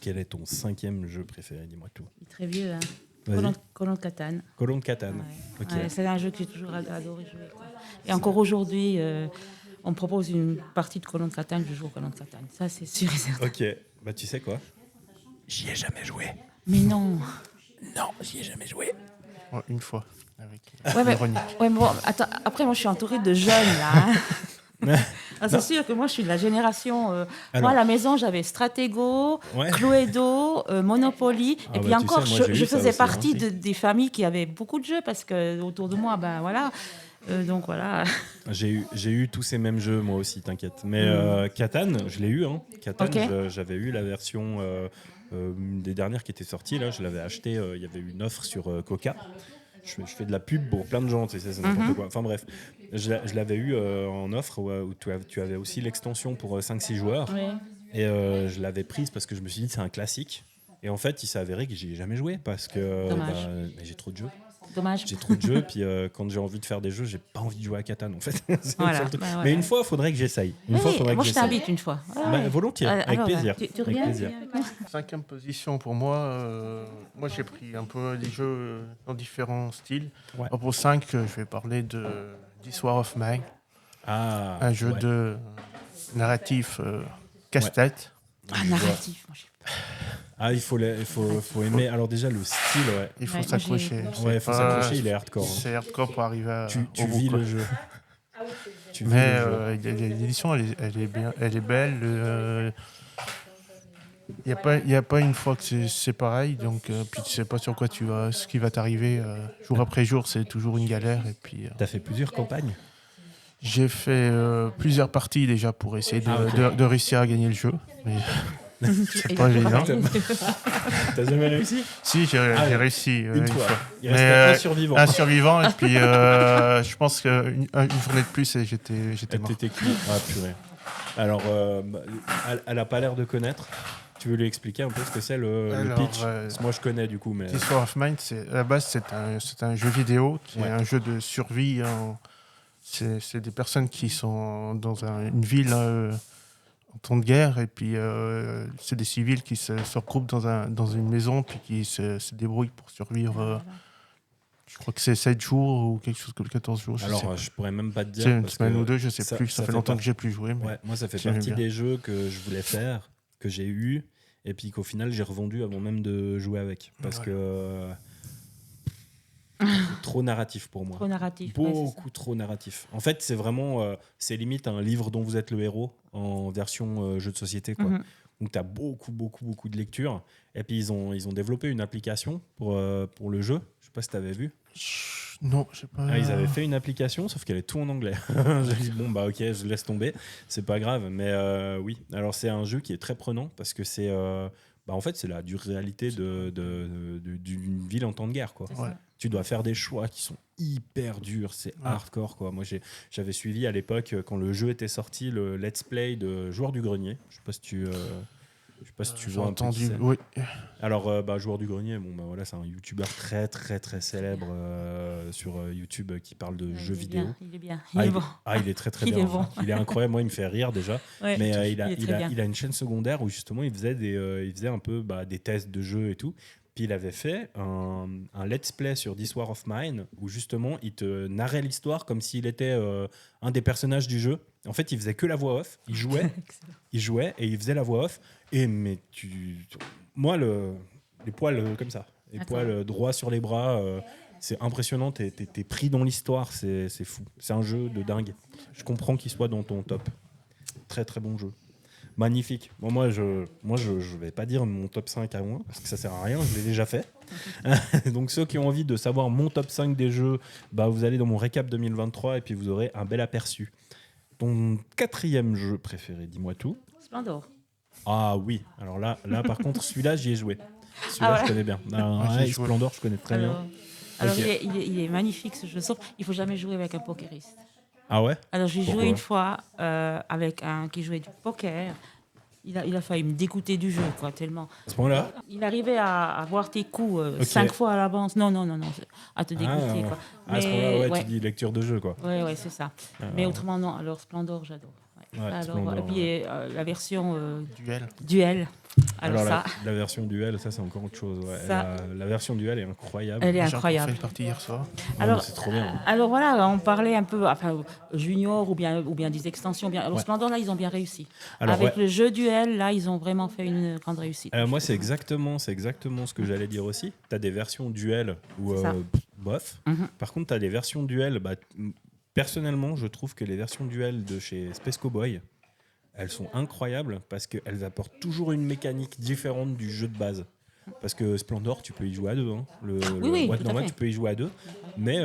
Quel est ton 5e jeu préféré ? Dis-moi tout. Il est très vieux, hein. Vas-y. Colon de Catane. Colon de Catane. Ouais. Ok. Ouais, c'est un jeu que j'ai toujours adoré jouer. Quoi. Et encore aujourd'hui, on me propose une partie de Colon de Catane, je joue au Colon de Catane. Ça, c'est sûr et certain. Ok. Bah, tu sais quoi ? J'y ai jamais joué. Mais non. Non, j'y ai jamais joué. Ouais, une fois. Avec Ouais, mais Véronique. bon, attends, après, moi, je suis entourée de jeunes, là. Hein. Ah, c'est sûr que moi, je suis de la génération. Moi, Alors. à la maison, j'avais Stratego, Ouais. Cluedo, Monopoly. Ah et puis bah, tu encore, sais, moi, j'ai je eu ça faisais aussi, hein. partie des familles qui avaient beaucoup de jeux parce que autour de moi, ben voilà. Donc voilà. J'ai eu tous ces mêmes jeux, moi aussi, t'inquiète. Mais Catan, je l'ai eu. Hein. Catan, Ok. j'avais eu la version une des dernières qui était sortie. Là, je l'avais acheté. Il y avait eu une offre sur Coca. Je fais de la pub pour plein de gens, tu sais, c'est n'importe quoi. Enfin bref, je l'avais eu en offre où tu avais aussi l'extension pour 5-6 joueurs. Oui. Et je l'avais prise parce que je me suis dit c'est un classique. Et en fait, il s'est avéré que j'y ai jamais joué parce que Dommage. mais j'ai trop de jeux. Dommage. J'ai trop de jeux, puis quand j'ai envie de faire des jeux, j'ai pas envie de jouer à Catan en fait. C'est le Voilà, seul truc. bah, Mais voilà. une fois, il faudrait que j'essaye. Une Oui, fois, faudrait moi, que je j'essaye. t'invite une fois. Bah, volontiers, avec Alors, plaisir. Tu Avec reviens plaisir. avec moi 5e position pour moi. Moi, j'ai pris un peu des jeux dans différents styles. Ouais. Alors, pour 5, je vais parler de This War of Mine, Ah, un jeu ouais. de narratif casse-tête. Ah, narratif. Moi, Ah, il faut aimer. Alors déjà, le style, ouais. Il faut Ouais, moi, s'accrocher. Ouais, il faut s'accrocher, il est hardcore. Hein. C'est hardcore pour arriver à. Tu au bout, vis quoi. le jeu. Tu vis Mais le jeu. l'édition, elle est bien, elle est belle. Il n'y a pas une fois que c'est pareil, donc puis tu sais pas sur quoi ce qui va t'arriver jour après jour, c'est toujours une galère. Et puis T'as fait plusieurs campagnes. j'ai fait plusieurs parties déjà pour essayer ok. de réussir à gagner le jeu. Mais c'est pas évident. T'as jamais réussi? Si, j'ai réussi Une fois. Il Mais, restait un survivant. un survivant et puis je pense qu'une journée de plus et j'étais mort. T'étais cuit. Ah purée. Alors, elle a pas l'air de connaître. Tu veux lui expliquer un peu ce que c'est le Alors, pitch? Parce que moi, je connais du coup, mais This War of Mine, à la base, c'est un jeu vidéo, qui Ouais. est un jeu de survie. C'est des personnes qui sont dans une ville en temps de guerre, et puis c'est des civils qui se regroupent dans une maison, puis qui se débrouillent pour survivre. Je crois que c'est 7 jours ou quelque chose comme 14 jours. Je sais alors pas. je pourrais même pas te dire. C'est une parce semaine que ou deux, je sais ça- plus. ça Ça fait fait longtemps pas- que j'ai plus joué. Mais Ouais, moi, ça fait j'aimais partie bien. des jeux que je voulais faire, que j'ai eu, et puis qu'au final, j'ai revendu avant même de jouer avec. Parce Ouais. que. Trop narratif pour moi. Trop narratif. ouais, c'est ça. Beaucoup trop narratif. En fait, c'est vraiment. C'est limite un livre dont vous êtes le héros en version jeu de société, quoi. Mhm. Donc, tu as beaucoup de lectures. Et puis, ils ont développé une application pour le jeu. Je sais pas si tu avais vu. Non, je sais pas. Ah, ils avaient fait une application, sauf qu'elle est tout en anglais. J'ai dit, bon, bah ok, je laisse tomber. C'est pas grave. Mais oui, alors c'est un jeu qui est très prenant parce que c'est. En fait, c'est la dure réalité d'une ville en temps de guerre, quoi. C'est Ouais. ça. Tu dois faire des choix qui sont hyper durs, c'est hardcore, quoi. Moi, j'avais suivi à l'époque, quand le jeu était sorti, le let's play de Joueur du Grenier. Je sais pas si tu J'ai vois un peu qui entendu. c'est. Oui. Alors, Joueur du Grenier, voilà, c'est un youtubeur très célèbre sur YouTube qui parle de Ouais, jeux il est vidéo. bien, il est bien. Ah, Il est bon. il est très Il bien. est bon. Il est incroyable. Moi, il me fait rire déjà. Ouais, Mais il est très bien. il a une chaîne secondaire où justement il faisait un peu des tests de jeux et tout. Puis il avait fait un let's play sur This War of Mine où justement il te narrait l'histoire comme s'il était un des personnages du jeu. En fait, il faisait que la voix off. Il jouait et il faisait la voix off. Et mais moi les poils comme ça, les Attends. poils droits sur les bras. C'est impressionnant, t'es pris dans l'histoire, c'est fou. C'est un jeu de dingue. Je comprends qu'il soit dans ton top. Très bon jeu. Magnifique. Bon, moi, je vais pas dire mon top 5 à moi, parce que ça sert à rien, je l'ai déjà fait. Donc ceux qui ont envie de savoir mon top 5 des jeux, vous allez dans mon récap 2023 et puis vous aurez un bel aperçu. Ton 4e jeu préféré, dis-moi tout. Splendor. Ah oui, alors là par contre, celui-là, j'y ai joué. Celui-là, Ah ouais. je connais bien. J'y ai joué. Splendor, je connais très bien. Alors, Ok. il est magnifique ce jeu, sauf il faut jamais jouer avec un pokeriste. Ah ouais? Alors j'ai Pourquoi joué une fois avec un qui jouait du poker. Il a failli me dégoûter du jeu, quoi, tellement. À ce moment-là? Il arrivait à voir tes coups Ok. 5 fois à l'avance. Non, à te dégoûter, quoi. À ce moment-là, ouais, tu dis lecture de jeu, quoi. ouais, c'est ça. Mais autrement, non. Alors Splendor, j'adore. Ouais. Ouais, Alors, Splendor, et puis la version Duel. duel. Alors, ça, la version duel, ça c'est encore autre chose. Ouais. Ça- La version duel est incroyable. elle est J'ai encore incroyable. fait une partie hier soir. Alors, c'est trop bien. Alors voilà, on parlait un peu, junior ou bien des extensions. Alors Ouais. Splendor, là, ils ont bien réussi. Alors, Avec ouais. le jeu duel, là, ils ont vraiment fait une grande réussite. Moi, c'est exactement ce que j'allais dire aussi. Tu as des versions duel où C'est ça. bof. Mhm. Par contre, tu as des versions duel Personnellement, je trouve que les versions duel de chez Space Cowboy, elles sont incroyables parce qu'elles apportent toujours une mécanique différente du jeu de base. Parce que Splendor, tu peux y jouer à deux. Hein. Oui, boîte tout à normale, fait. tu peux y jouer à deux. Mais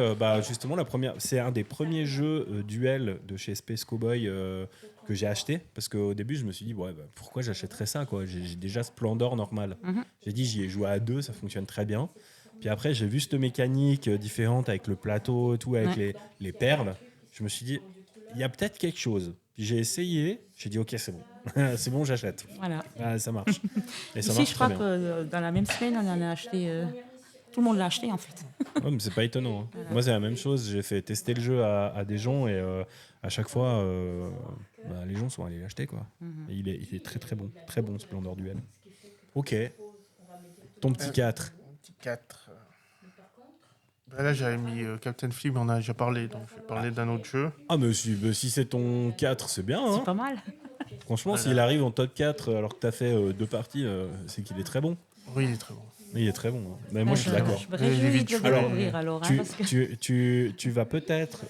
justement, c'est un des premiers jeux duel de chez Space Cowboy que j'ai acheté. Parce qu'au début, je me suis dit, pourquoi j'achèterais ça quoi. J'ai déjà Splendor normal. Mhm. J'ai dit, j'y ai joué à deux, ça fonctionne très bien. Puis après, j'ai vu cette mécanique différente avec le plateau et tout, avec les perles. Je me suis dit, il y a peut-être quelque chose. Puis j'ai essayé, j'ai dit, ok, c'est bon. C'est bon, j'achète. Voilà. Ah, ça marche. Et ça Ici, marche je crois très bien. que dans la même semaine, on en a acheté. Tout le monde l'a acheté en fait. Ouais, mais c'est pas étonnant. Hein. Moi, c'est la même chose. J'ai fait tester le jeu à des gens et à chaque fois, les gens sont allés l'acheter. Quoi. Et il est très très bon. Très bon, Splendor Duel. Ok. Ton petit 4. Petit 4. Là, j'avais mis Captain Flip, on en a déjà parlé, donc je vais parler d'un autre jeu. Ah, mais si c'est ton 4, c'est bien. Hein. C'est pas mal. Franchement, Voilà. s'il arrive en top 4 alors que tu as fait 2 parties, c'est qu'il est très bon. Oui, il est très bon. Il est très bon. Hein. Mais moi, je suis d'accord. Je me réjouis de le Alors, découvrir alors. Hein, parce que... Tu vas peut-être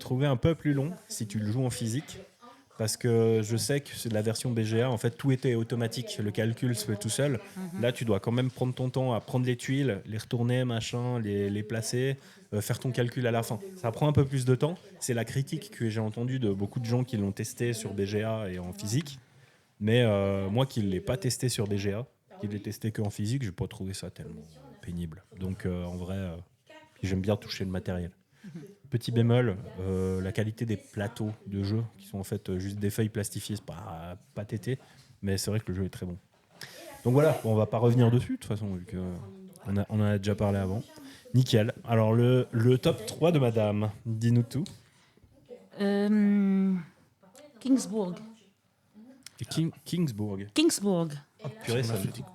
trouver un peu plus long si tu le joues en physique. Parce que je sais que c'est de la version BGA, en fait, tout était automatique. Le calcul se fait tout seul. Là, tu dois quand même prendre ton temps à prendre les tuiles, les retourner, machin, les placer, faire ton calcul à la fin. Ça prend un peu plus de temps. C'est la critique que j'ai entendue de beaucoup de gens qui l'ont testé sur BGA et en physique. Mais moi qui ne l'ai pas testé sur BGA, qui l'ai testé qu'en physique, je n'ai pas trouvé ça tellement pénible. Donc en vrai, j'aime bien toucher le matériel. Petit bémol, la qualité des plateaux de jeu, qui sont en fait juste des feuilles plastifiées, c'est pas tété, mais c'est vrai que le jeu est très bon. Donc voilà, on va pas revenir dessus de toute façon, vu qu'on en a déjà parlé avant. Nickel. Alors le top 3 de madame, dis-nous tout. Kingsburg. Et Kingsburg. Kingsburg. Oh, purée, Tu ça m'as me- fait découvrir.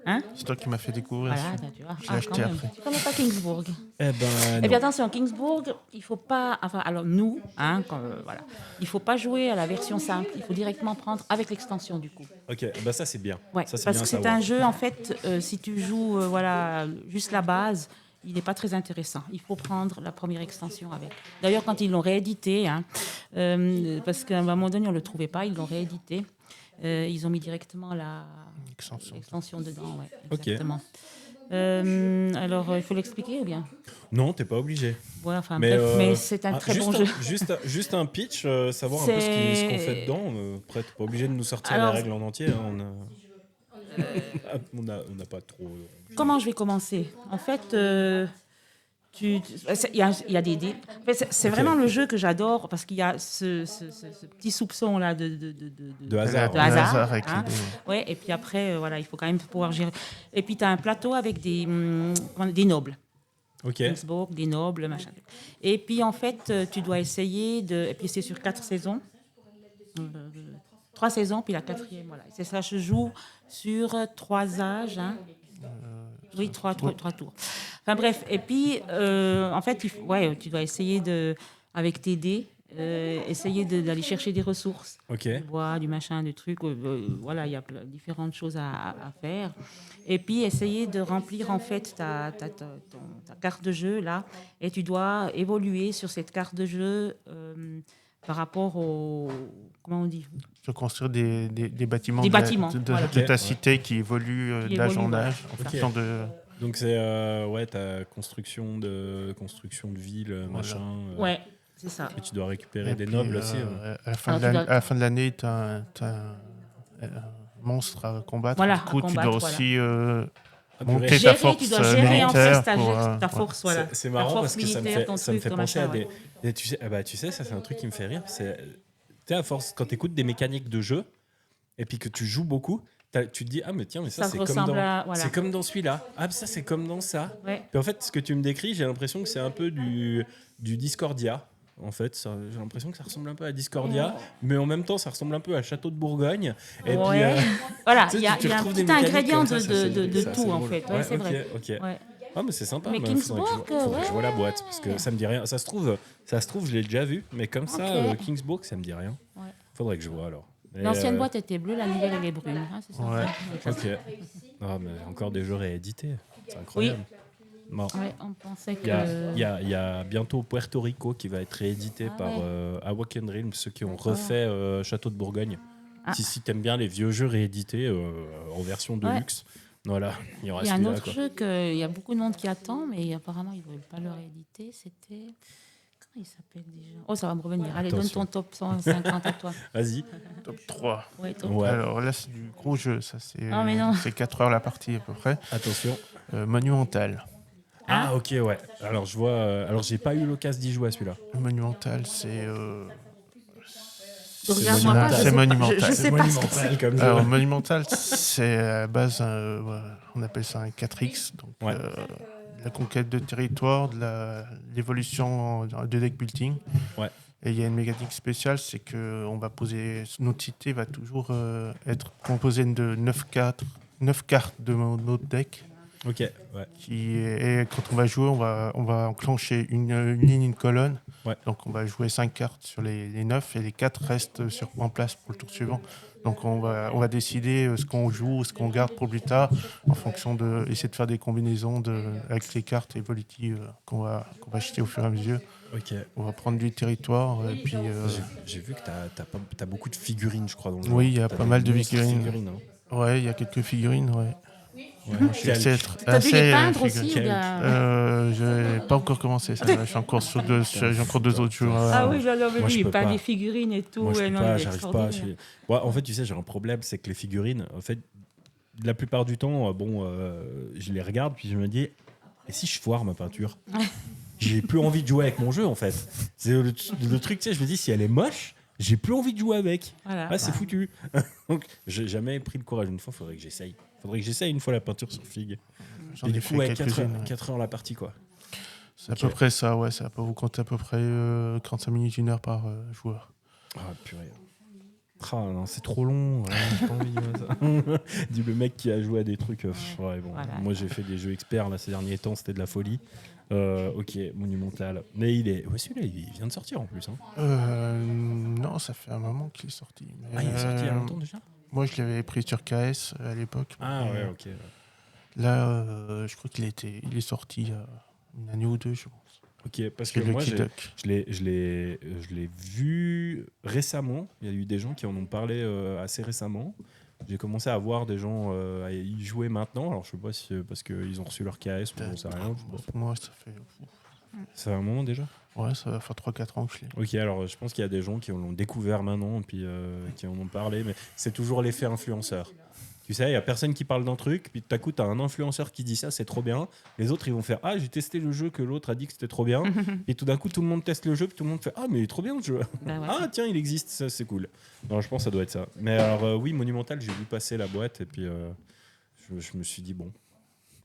Hein? C'est toi qui m'as fait découvrir. Voilà, ça. bah, tu vois. Je l'ai acheté quand même. après. Tu connais pas Kingsburg. Eh ben, Et non. puis attention, Kingsburg, il faut pas. Enfin, alors nous, voilà, il faut pas jouer à la version simple. Il faut directement prendre avec l'extension du coup. Ok, bah ça c'est bien. Ouais, Ça, c'est parce bien que à c'est savoir. un jeu en fait. Si tu joues, voilà, juste la base, il n'est pas très intéressant. Il faut prendre la première extension avec. D'ailleurs, quand ils l'ont réédité, parce qu'à un moment donné on le trouvait pas, ils l'ont réédité. Ils ont mis directement l'extension dedans. Ouais, Ok. exactement. Alors, il faut l'expliquer ou bien? Non, t'es pas obligé. Ouais, enfin, Mais, bref, mais c'est un très juste bon jeu. Juste un pitch, savoir un peu ce qu'on fait dedans. Après, t'es pas obligé de nous sortir Alors, les règles en entier. Hein, on n'a pas trop. Comment je vais commencer? En fait, il y a des dés. En fait, c'est Ok. vraiment le jeu que j'adore parce qu'il y a ce petit soupçon là De hasard. de hasard, avec hein. les dés. Ouais, et puis après, voilà, il faut quand même pouvoir gérer. Et puis, tu as un plateau avec des nobles. Ok. Kingsburg, des nobles, machin. Et puis, en fait, tu dois essayer de... Et puis, c'est sur 4 saisons. 3 saisons, puis la 4e, voilà. C'est ça, se joue sur 3 âges. Hein. Oui, 3 tours. Enfin, bref. Et puis, en fait, tu dois essayer avec tes dés, essayer d'aller chercher des ressources. Ok. Du bois, du machin, du truc. Voilà, il y a différentes choses à faire. Et puis, essayer de remplir, en fait, ta carte de jeu, là. Et tu dois évoluer sur cette carte de jeu par rapport au... Comment on dit? Tu peux construire des bâtiments, Des de, la- bâtiments, de, voilà. de ta Ok, cité qui évoluent Qui d'âge évoluent, en voilà. âge en Ok. fonction de... Donc c'est ta construction de ville, machin. Ouais, c'est ça. Et tu dois récupérer Et des puis, nobles aussi. À la fin Alors, de tu dois- à la fin de l'année, tu as un monstre à combattre. Voilà, du coup, à tu combattre, dois voilà. aussi Ah, monter purée. ta force Tu dois gérer en fait militaire. ta, pour, ta ouais. force, voilà. C'est Ta marrant force parce que ça me militaire, ton fait truc, ton penser machin, à des. ouais. Et tu sais, ça c'est un truc qui me fait rire. C'est, tu sais, à force, quand tu écoutes des mécaniques de jeu et puis que tu joues beaucoup, tu te dis ah mais tiens mais ça, Ça c'est ressemble comme dans à- voilà. c'est comme dans celui-là. Ah mais ça c'est comme dans ça. Ouais. Puis en fait, ce que tu me décris, j'ai l'impression que c'est un peu du Discordia. En fait, j'ai l'impression que ça ressemble un peu à Discordia, mais en même temps, ça ressemble un peu à Château de Bourgogne. Et puis, Ouais. Voilà, tu sais, il y a, tu il y a un retrouves des petit mécaniques ingrédient comme ça, ça, de c'est tout, en drôle. fait. Ouais, c'est ok, vrai. ok. Ouais. Ah, mais c'est sympa. Mais faudrait Kingsburg, que je ouais. vois la boîte, parce que ça me dit rien. Ça se trouve, je l'ai déjà vu, mais comme ça, Ok. Kingsburg, ça me dit rien. Ouais. Faudrait que je vois alors. Et, L'ancienne boîte était bleue, la nouvelle elle est brune. Hein, c'est ça. Ouais. Ok. Ah, mais encore des jeux réédités. C'est incroyable. Non. Ouais, on pensait que. Il y a bientôt Puerto Rico qui va être réédité Ah par ouais. Awaken Realms, ceux qui ont D'accord. refait Château de Bourgogne. Ah. Si t'aimes bien les vieux jeux réédités en version de Ouais. luxe, voilà, il y aura Il y a un celui-là. autre Quoi. jeu qu'il y a beaucoup de monde qui attend, mais apparemment, ils ne veulent pas le rééditer. C'était. Comment il s'appelle déjà? Oh, ça va me revenir. Allez, Attention. donne ton top 150 à toi. Vas-y. Top 3. Ouais, top. Ouais. Alors là, c'est du gros jeu. Ça, Ah, mais non. c'est 4 heures la partie à peu près. Attention. Monumental. Ah, ok, ouais. Alors, je vois. Alors, j'ai pas eu l'occasion d'y jouer à celui-là. Monumental, c'est. Regarde-moi pas, je c'est sais pas- monumental. je sais pas ce que c'est. comme jeu. Alors, Monumental, c'est à la base, on appelle ça un 4X. Donc, Ouais. la conquête de territoire, l'évolution de deck building. Ouais. Et il y a une mécanique spéciale, c'est que on va poser, notre cité va toujours être composée de 9 cartes de notre deck. Ok, ouais. Et quand on va jouer, on va enclencher une ligne, une colonne. Ouais. Donc on va jouer 5 cartes sur les 9 et les 4 restent en place pour le tour suivant. Donc on va décider ce qu'on joue, ce qu'on garde pour plus tard, en fonction de essayer de faire des combinaisons avec les cartes évolutives qu'on va acheter au fur et à mesure. Ok. On va prendre du territoire et puis J'ai vu que t'as beaucoup de figurines, je crois. Dans le jeu. oui, il y a T'as pas des mal de monstres figurines. hein. Ouais, il y a quelques figurines, ouais. Ouais. T'as dû les peindre figurines. aussi ou bien... Je n'ai pas encore commencé ça. J'ai encore deux autres jours. Ah oui, là, mais Moi, je lui, il peux peint pas. les figurines et tout. Moi, je ouais, peux non, pas, il est j'arrive pas. extraordinaire. Ouais, en fait, tu sais, j'ai un problème, c'est que les figurines, en fait, la plupart du temps, je les regarde, puis je me dis, et si je foire ma peinture? J'ai plus envie de jouer avec mon jeu, en fait. C'est le truc, tu sais, je me dis, si elle est moche, j'ai plus envie de jouer avec. Voilà. Ah, c'est foutu. Donc, j'ai jamais pris le courage. Une fois, faudrait que j'essaye. Une fois la peinture sur figue. J'en Et ai du fait coup, ouais, quelques-unes, ouais. 4 heures la partie, quoi. C'est à peu près ça, ouais. Ça va vous compter à peu près 45 minutes, 1 heure par joueur. Ah, purée. Ah, non, c'est trop long. Ouais, j'ai pas envie de ça. Dis le mec qui a joué à des trucs. Ouais, bon. Voilà. Moi, j'ai fait des jeux experts là, ces derniers temps, c'était de la folie. Ok, Monumental. Mais celui-là, il vient de sortir en plus. Hein. Non, ça fait un moment qu'il est sorti. Mais, Ah, il est sorti il y a longtemps déjà? Moi, je l'avais pris sur KS à l'époque. Ah, mais, ouais, ok. Là, je crois qu'il est sorti il y a une année ou deux, je pense. Ok, parce que C'est le moi, Lucky Duck. je l'ai vu récemment. Il y a eu des gens qui en ont parlé assez récemment. J'ai commencé à voir des gens à y jouer maintenant. Alors, je sais pas si parce qu'ils ont reçu leur KS ou j'en sais rien. Je sais pas. Moi, ça fait. Ça fait un moment déjà? Ouais, ça va faire 3-4 ans que je l'ai. Ok, alors je pense qu'il y a des gens qui l'ont découvert maintenant et puis qui en ont parlé, mais c'est toujours l'effet influenceur. Tu sais, il n'y a personne qui parle d'un truc, puis tout à coup, tu as un influenceur qui dit ça, c'est trop bien. Les autres, ils vont faire ah, j'ai testé le jeu que l'autre a dit que c'était trop bien. Et tout d'un coup, tout le monde teste le jeu, puis tout le monde fait ah, mais il est trop bien le jeu. Bah ouais. Ah, tiens, il existe, ça, c'est cool. Non, je pense que ça doit être ça. Mais alors, oui, Monumental, j'ai vu passer la boîte et puis je me suis dit bon.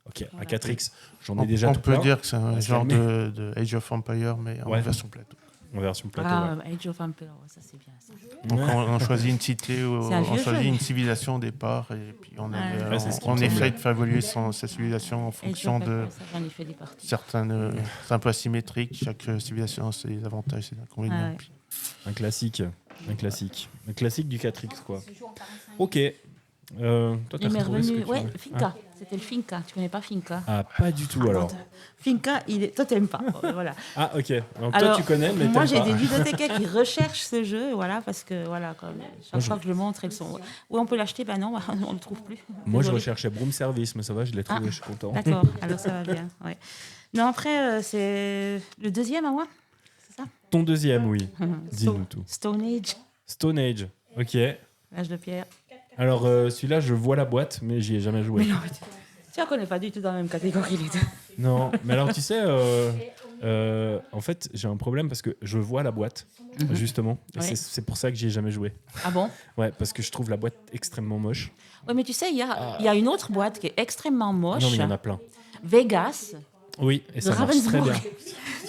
Ok, Voilà. à 4X, j'en ai déjà On tout peut plein. dire que c'est un se genre calmer. de Age of Empire, mais en Ouais. version plateau. En version plateau. Ah, ouais. Age of Empires, ouais, ça c'est bien. Ça. Donc Ouais. on choisit une cité, C'est un on vieux choisit jeu. une civilisation au départ, et puis Ouais, c'est ce qui me on semble. essaye de faire évoluer sa civilisation en Age fonction of de Empires, ça, j'en ai fait des parties. certaines. C'est un peu asymétrique, chaque civilisation a ses avantages et ses inconvénients. Ah ouais. Puis Un classique. Un classique du 4X, quoi. Ok. Toi, t'as Il m'est retrouvé ce que revenu. tu Ouais, voulais. Finca. C'était le Finca. Tu connais pas Finca? Ah, pas du tout alors. Finca, toi t'aimes pas. Voilà. Ah, ok. Donc Alors, toi, tu connais, mais moi t'aimes j'ai pas. des ludothécaires qui recherchent ce jeu, voilà, parce que voilà, chaque fois que je le montre, elles sont. Où on peut l'acheter? Ben non, on le trouve plus. Moi, je Désolée. recherchais Broom Service, mais ça va, je l'ai trouvé, Ah, je suis content. D'accord, alors ça va bien. Ouais. Non, après, c'est le deuxième à moi, c'est ça? Ton deuxième, oui. Dis-nous tout. Stone Age, Stone Age. Ok. l'âge de pierre. Alors, celui-là, je vois la boîte, mais j'y ai jamais joué. Mais non, mais tu ne connais pas du tout dans la même catégorie les deux. Non, mais alors, tu sais, en fait, j'ai un problème parce que je vois la boîte, justement. Et Ouais. c'est pour ça que j'y ai jamais joué. Ah bon? Ouais, parce que je trouve la boîte extrêmement moche. Oui, mais tu sais, il y a une autre boîte qui est extrêmement moche. Non, mais il y en a plein. Vegas, Oui, et de ça marche très Ravensburg. bien.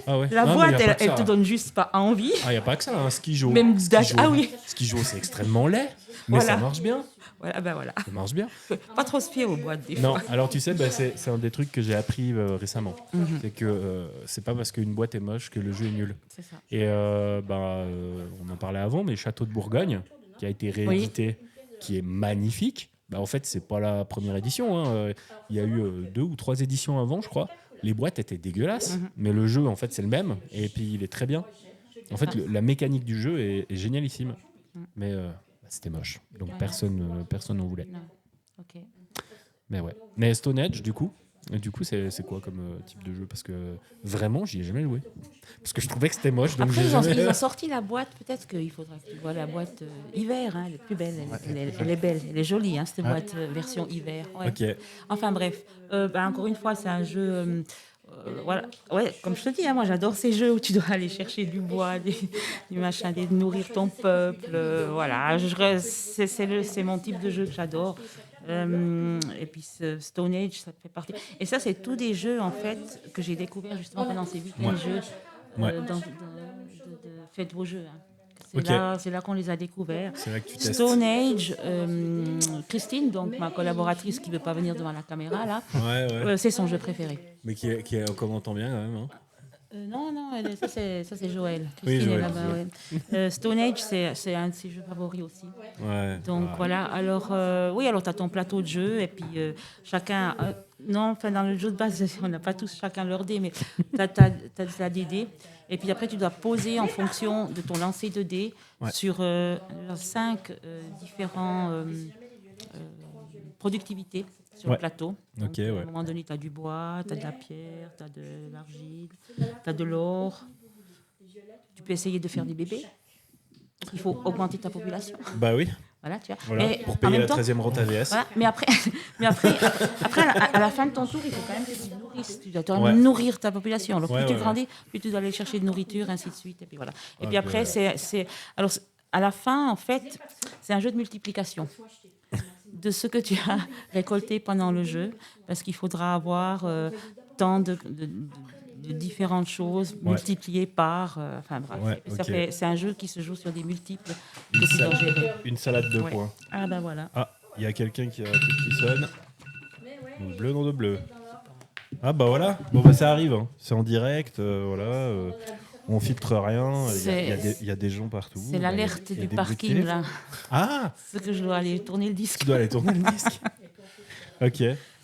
Ah ouais. La Non, mais boîte, y a pas elle, que elle ça. te donne juste pas envie. Ah, il n'y a pas que ça, hein. Skijo. Même date. Skijo. Ah oui. Skijo, c'est extrêmement laid, mais Voilà. ça marche bien. Voilà, ben voilà. Ça marche bien. Pas trop se fier aux boîtes des Non, fois. alors tu sais, bah, c'est un des trucs que j'ai appris récemment. C'est que c'est pas parce qu'une boîte est moche que le jeu est nul. C'est ça. Et on en parlait avant, mais Château de Bourgogne, qui a été réédité, qui est magnifique. Bah, en fait, c'est pas la première édition. Hein. Il y a eu 2 ou 3 éditions avant, je crois. les boîtes étaient dégueulasses, mais le jeu, en fait, c'est le même, et puis il est très bien. En fait, la mécanique du jeu est génialissime, mais c'était moche, donc personne n'en voulait. Non. Ok. Mais ouais. Mais Stone Age, du coup, c'est quoi comme type de jeu? Parce que vraiment, j'y ai jamais joué. Parce que je trouvais que c'était moche, donc Après, j'ai jamais... ils ont sorti la boîte. Peut-être qu'il faudra que tu vois la boîte hiver. Hein, elle est plus belle. Elle est belle. Elle est jolie, hein, cette boîte version hiver. Ouais. Ok. Enfin bref. Encore une fois, c'est un jeu. Voilà. Ouais, comme je te dis, hein, moi j'adore ces jeux où tu dois aller chercher du bois, du machin, nourrir ton peuple. Voilà. C'est mon type de jeu que j'adore. Et puis Stone Age, ça fait partie. Et ça, c'est tous des jeux en fait que j'ai découvert justement pendant ces week-ends jeux de Faites vos jeux. Hein. C'est là qu'on les a découverts. C'est là que tu testes. Stone Age, Christine, donc ma collaboratrice qui ne veut pas venir devant la caméra là, c'est son jeu préféré. Mais qui est comme on entend bien quand même. Hein. Non, ça c'est Joël. Oui, Christine Joël, est là-bas. Ouais. Stone Age, c'est un de ses jeux favoris aussi. Ouais. Donc voilà, alors tu as ton plateau de jeu et puis chacun... dans le jeu de base, on n'a pas tous chacun leur dé, mais tu as des dés. Et puis après, tu dois poser en fonction de ton lancer de dés sur 5 différents productivités sur le plateau. Donc, à un moment donné, tu as du bois, tu as de la pierre, tu as de l'argile, tu as de l'or. Tu peux essayer de faire des bébés. Il faut augmenter ta population. Bah oui. Voilà, tu vois. Voilà, Mais pour payer la 13e rente AVS. Voilà, mais après à la fin de ton tour, il faut quand même que tu nourrisses. Tu dois nourrir ta population. Alors, plus tu grandis, plus tu dois aller chercher de nourriture, ainsi de suite. Et puis voilà. Et puis après, alors, à la fin, en fait, c'est un jeu de multiplication de ce que tu as récolté pendant le jeu, parce qu'il faudra avoir tant de différentes choses multipliées par... enfin bref, c'est un jeu qui se joue sur des multiples que tu dois gérer. Une salade de points. Ah ben voilà. Ah, il y a quelqu'un qui a un truc qui sonne. Donc, bleu, nom de bleu. Ah bah voilà, bon bah ça arrive, hein. C'est en direct, voilà. On filtre rien, il y a des gens partout. C'est l'alerte du parking là. Ah, c'est que je dois aller tourner le disque. Tu dois aller tourner le disque. Ok.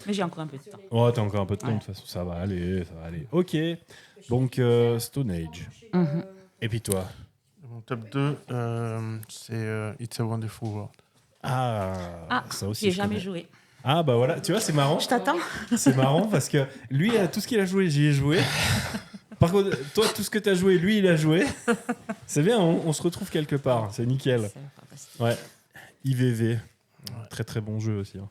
Mais j'ai encore un peu de temps. Oh, t'as encore un peu de temps, de toute façon, ça va aller. Ok, donc Stone Age. Et puis toi? Mon top 2, c'est It's a Wonderful World. Ah, ça aussi. J'y ai jamais joué. Ah bah voilà, tu vois, c'est marrant. Je t'attends. C'est marrant parce que lui, tout ce qu'il a joué, j'y ai joué. Par contre, toi, tout ce que t'as joué, lui, il a joué. C'est bien, on se retrouve quelque part, c'est nickel. Ouais, IVV, très très bon jeu aussi. Hein.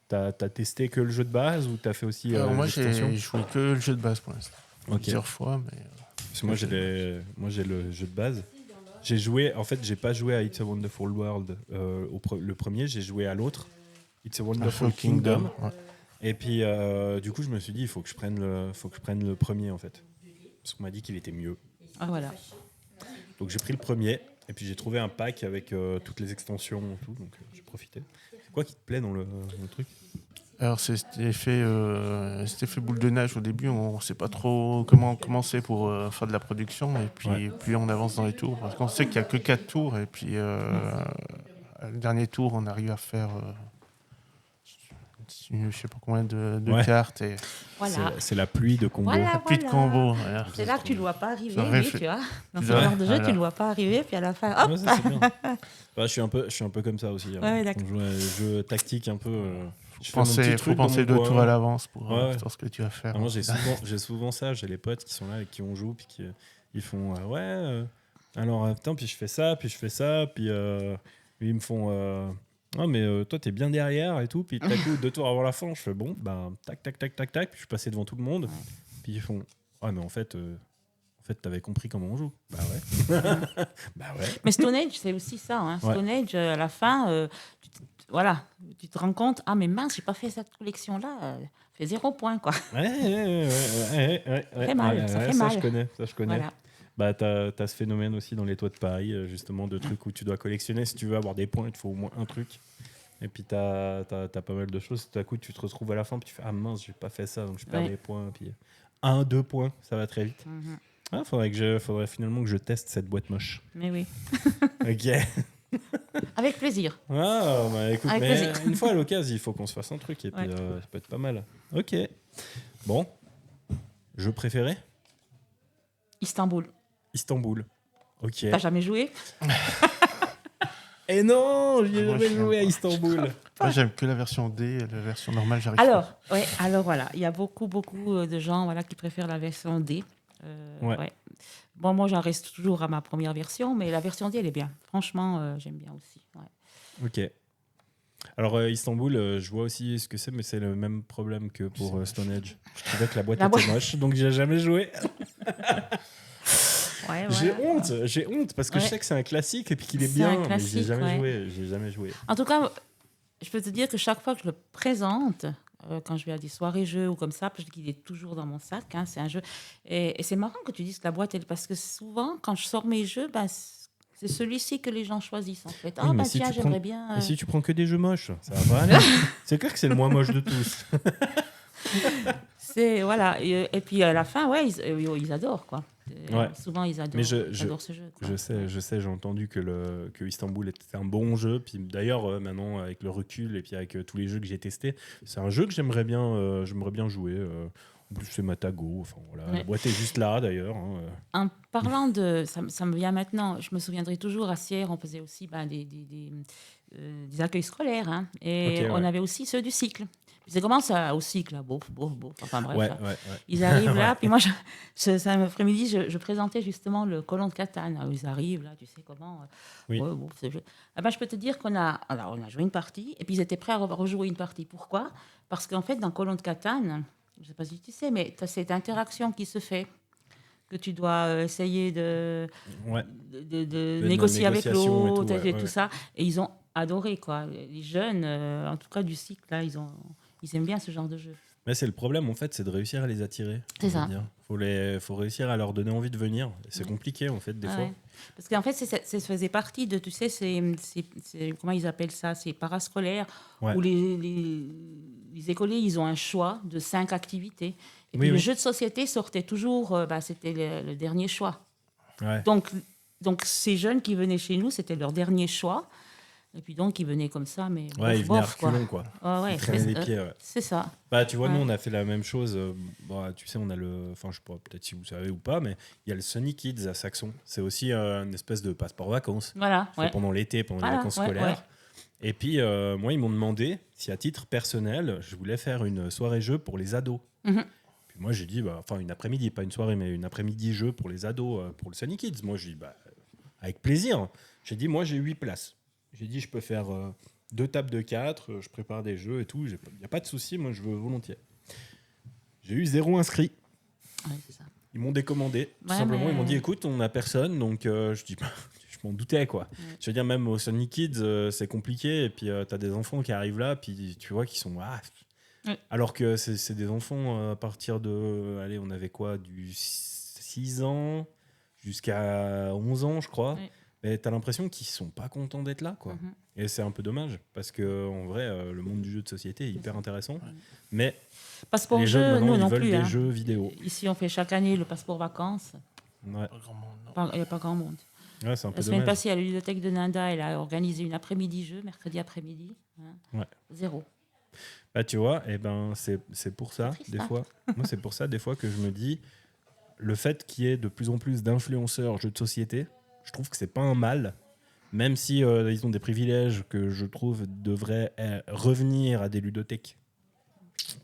T'as testé que le jeu de base ou t'as fait aussi moi, l'extension? j'ai joué que le jeu de base pour l'instant. Ok. Plusieurs fois, mais... Parce que moi, j'ai le jeu de base. J'ai joué, en fait, j'ai pas joué à It's a Wonderful World, le premier, j'ai joué à l'autre, It's a Wonderful Kingdom. Ouais. Et puis, du coup, je me suis dit, il faut que je prenne le premier, en fait. Parce qu'on m'a dit qu'il était mieux. Ah voilà. Donc, j'ai pris le premier, et puis j'ai trouvé un pack avec toutes les extensions et tout, donc j'ai profité. C'est quoi qui te plaît dans le truc? Alors, c'était fait boule de neige au début. On ne sait pas trop comment commencer pour faire de la production. Et puis, plus on avance dans les tours. Parce qu'on sait qu'il n'y a que 4 tours. Et puis, le dernier tour, on arrive à faire je ne sais pas combien de cartes. Et voilà. C'est la pluie de combos. Voilà, la pluie de combos. Voilà. C'est là que tu ne le vois pas arriver, tu vois. Dans ce dois- genre de jeu, voilà. tu ne le vois pas arriver. Puis à la fin, hop. Ouais, ça, c'est bien. Je suis un peu comme ça aussi. Hein. Ouais, d'accord. On joue à un jeu tactique un peu. Je fais Faut mon petit penser truc dans mon 2 coin. tours à l'avance pour Ouais. savoir ce que tu vas faire. Ah, moi, j'ai souvent ça. J'ai les potes qui sont là et qui on joue, puis qui ils font alors attends, puis je fais ça, puis ils me font ah mais toi t'es bien derrière et tout, puis tout à coup 2 tours avant la fin, je fais bon, bah tac tac tac tac tac, puis je suis passé devant tout le monde, puis ils font ah mais en fait t'avais compris comment on joue. Bah ouais. Bah ouais. Mais Stone Age, c'est aussi ça. Hein. Stone Age, à la fin, tu te rends compte, ah mais mince, j'ai pas fait cette collection-là, fait 0 point quoi. Ouais. Ça fait mal, ça fait mal. Ça je connais. Voilà. Bah, t'as ce phénomène aussi dans les toits de Paris, justement, de trucs où tu dois collectionner. Si tu veux avoir des points, il te faut au moins un truc. Et puis, t'as pas mal de choses. Tout à coup, tu te retrouves à la fin, puis tu fais ah mince, j'ai pas fait ça, donc je perds des points. Puis 2 points, ça va très vite. Faudrait finalement que je teste cette boîte moche. Mais oui. Ok. Avec plaisir. Ah, bah écoute, Avec mais plaisir. une fois à l'occasion, il faut qu'on se fasse un truc, et puis ça peut être pas mal. Ok. Bon, jeu préféré? Istanbul. Istanbul. Ok. T'as jamais joué? Et non, j'y ai Moi, jamais je joué à n'aime Istanbul. Moi, j'aime que la version D, la version normale, j'arrive Alors voilà, il y a beaucoup de gens voilà, qui préfèrent la version D. Ouais. Bon, moi, j'en reste toujours à ma première version, mais la version D, elle est bien. Franchement, j'aime bien aussi. Ouais. Ok. Alors, Istanbul, je vois aussi ce que c'est, mais c'est le même problème que pour Stone Age. Je trouvais que la boîte La était boîte- moche, donc j'ai jamais joué. Ouais, J'ai honte, parce que je Ouais. sais que c'est un classique et puis qu'il est C'est bien, un mais classique, ouais. j'ai jamais joué. En tout cas, je peux te dire que chaque fois que je le présente, quand je vais à des soirées jeux ou comme ça, parce qu'il est toujours dans mon sac, hein, c'est un jeu. Et c'est marrant que tu dises que la boîte, parce que souvent, quand je sors mes jeux, ben, c'est celui-ci que les gens choisissent en fait. Oui, Ah, mais bah si tiens, tu j'aimerais prends- bien. Et si tu prends que des jeux moches, ça va pas aller. C'est clair que c'est le moins moche de tous. C'est voilà. Et puis à la fin, ouais, ils adorent quoi. Ouais. Souvent, ils adorent, Mais ils adorent ce jeu. Quoi. Je sais, j'ai entendu que Istanbul était un bon jeu. Puis d'ailleurs, maintenant, avec le recul et puis avec tous les jeux que j'ai testés, c'est un jeu que j'aimerais bien jouer. En plus, c'est Matago. Enfin, voilà. Ouais. La boîte est juste là, d'ailleurs. hein. En parlant de. Ça me vient maintenant, je me souviendrai toujours à Sierre, on faisait aussi des accueils scolaires. Hein, et Ok, ouais. on avait aussi ceux du cycle. Puis c'est comment ça au cycle, là, bof. Enfin bref. Ouais, hein. ouais. Ils arrivent là, puis moi, cet après-midi, je présentais justement le colon de Catane. Alors, ils arrivent là, tu sais comment. Oui. Ouais, bon, ce jeu. Ah ben, je peux te dire on a joué une partie, et puis ils étaient prêts à rejouer une partie. Pourquoi? Parce qu'en fait, dans colon de Catane, je ne sais pas si tu sais, mais tu as cette interaction qui se fait, que tu dois essayer de Ouais. de la négocier avec négociation et tout, l'autre ouais, et ouais. tout ça. Et ils ont adoré, quoi. Les jeunes, en tout cas du cycle, là, ils aiment bien ce genre de jeu. Mais c'est le problème, en fait, c'est de réussir à les attirer. C'est on va ça. dire. Faut réussir à leur donner envie de venir. Et c'est Ouais. compliqué, en fait, des Ah fois. ouais. Parce qu'en fait, ça faisait partie de, tu sais, comment ils appellent ça? C'est parascolaire, Ouais. où les écoliers, ils ont un choix de 5 activités. Et Oui, puis le oui. jeu de société sortait toujours, c'était le dernier choix. Ouais. Donc, ces jeunes qui venaient chez nous, c'était leur dernier choix. Et puis donc, ils venaient comme ça, mais Ouais, ils venaient à quoi. reculons, quoi. Ah ouais, Ils traînaient c'est- les pieds, ouais. C'est ça. Bah, tu vois, nous, Ouais. on a fait la même chose. Tu sais, on a enfin, je sais pas, peut-être si vous savez ou pas, mais il y a le Sunny Kids à Saxon. C'est aussi une espèce de passeport vacances. Voilà. Fait Ouais. pendant l'été, pendant les Voilà, vacances ouais, scolaires. Et puis, moi, ils m'ont demandé si, à titre personnel, je voulais faire une soirée jeu pour les ados. Mhm. Puis moi, j'ai dit, enfin, une après-midi, pas une soirée, mais une après-midi jeu pour les ados, pour le Sunny Kids. Moi, j'ai dit, avec plaisir. J'ai dit, moi, j'ai 8 places. J'ai dit, je peux faire 2 tables de 4, je prépare des jeux et tout. Il n'y a pas de souci, moi, je veux volontiers. J'ai eu 0 inscrit. Ouais, c'est ça. Ils m'ont décommandé. Tout Ouais, simplement, mais- ils m'ont dit, écoute, on n'a personne. Donc, je dis, je m'en doutais, quoi. Je veux dire, même au Sunny Kids, c'est compliqué. Et puis, tu as des enfants qui arrivent là, puis tu vois qu'ils sont... Ouais. Alors que c'est des enfants à partir de... Allez, on avait quoi? Du 6 ans jusqu'à 11 ans, je crois. Ouais. Et tu as l'impression qu'ils sont pas contents d'être là, quoi. Mhm. Et c'est un peu dommage, parce que en vrai, le monde du jeu de société est hyper intéressant. Mais Passeport les jeu, jeunes, maintenant, nous ils non veulent plus. des Hein. jeux vidéo. Ici, on fait chaque année le passeport vacances. Ouais, Pas grand monde, non. Il n'y a pas grand monde. ouais c'est un peu La semaine dommage. passée, à la bibliothèque de Nanda, elle a organisé une après-midi jeu, mercredi après-midi. Hein. Ouais. 0. Bah, tu vois, c'est pour ça, triste, des hein. fois. Moi, c'est pour ça, des fois, que je me dis, le fait qu'il y ait de plus en plus d'influenceurs jeux de société, je trouve que c'est pas un mal, même si ils ont des privilèges que je trouve devraient revenir à des ludothèques.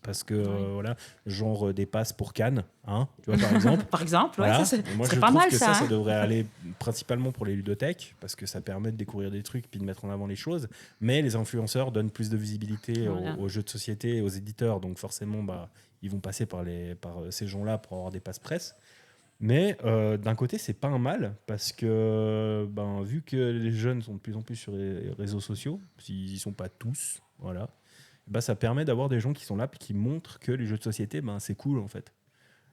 Parce que, voilà, genre des passes pour Cannes, hein, tu vois, par exemple. Par exemple, ouais, Voilà. ça, Moi, c'est je pas trouve mal que ça. ça hein. devrait aller principalement pour les ludothèques, parce que ça permet de découvrir des trucs puis de mettre en avant les choses. Mais les influenceurs donnent plus de visibilité Voilà. aux jeux de société et aux éditeurs, donc forcément, ils vont passer par ces gens-là pour avoir des passes presse. Mais d'un côté, c'est pas un mal, parce que vu que les jeunes sont de plus en plus sur les réseaux sociaux, s'ils y sont pas tous, voilà, ça permet d'avoir des gens qui sont là puis qui montrent que les jeux de société, c'est cool en fait.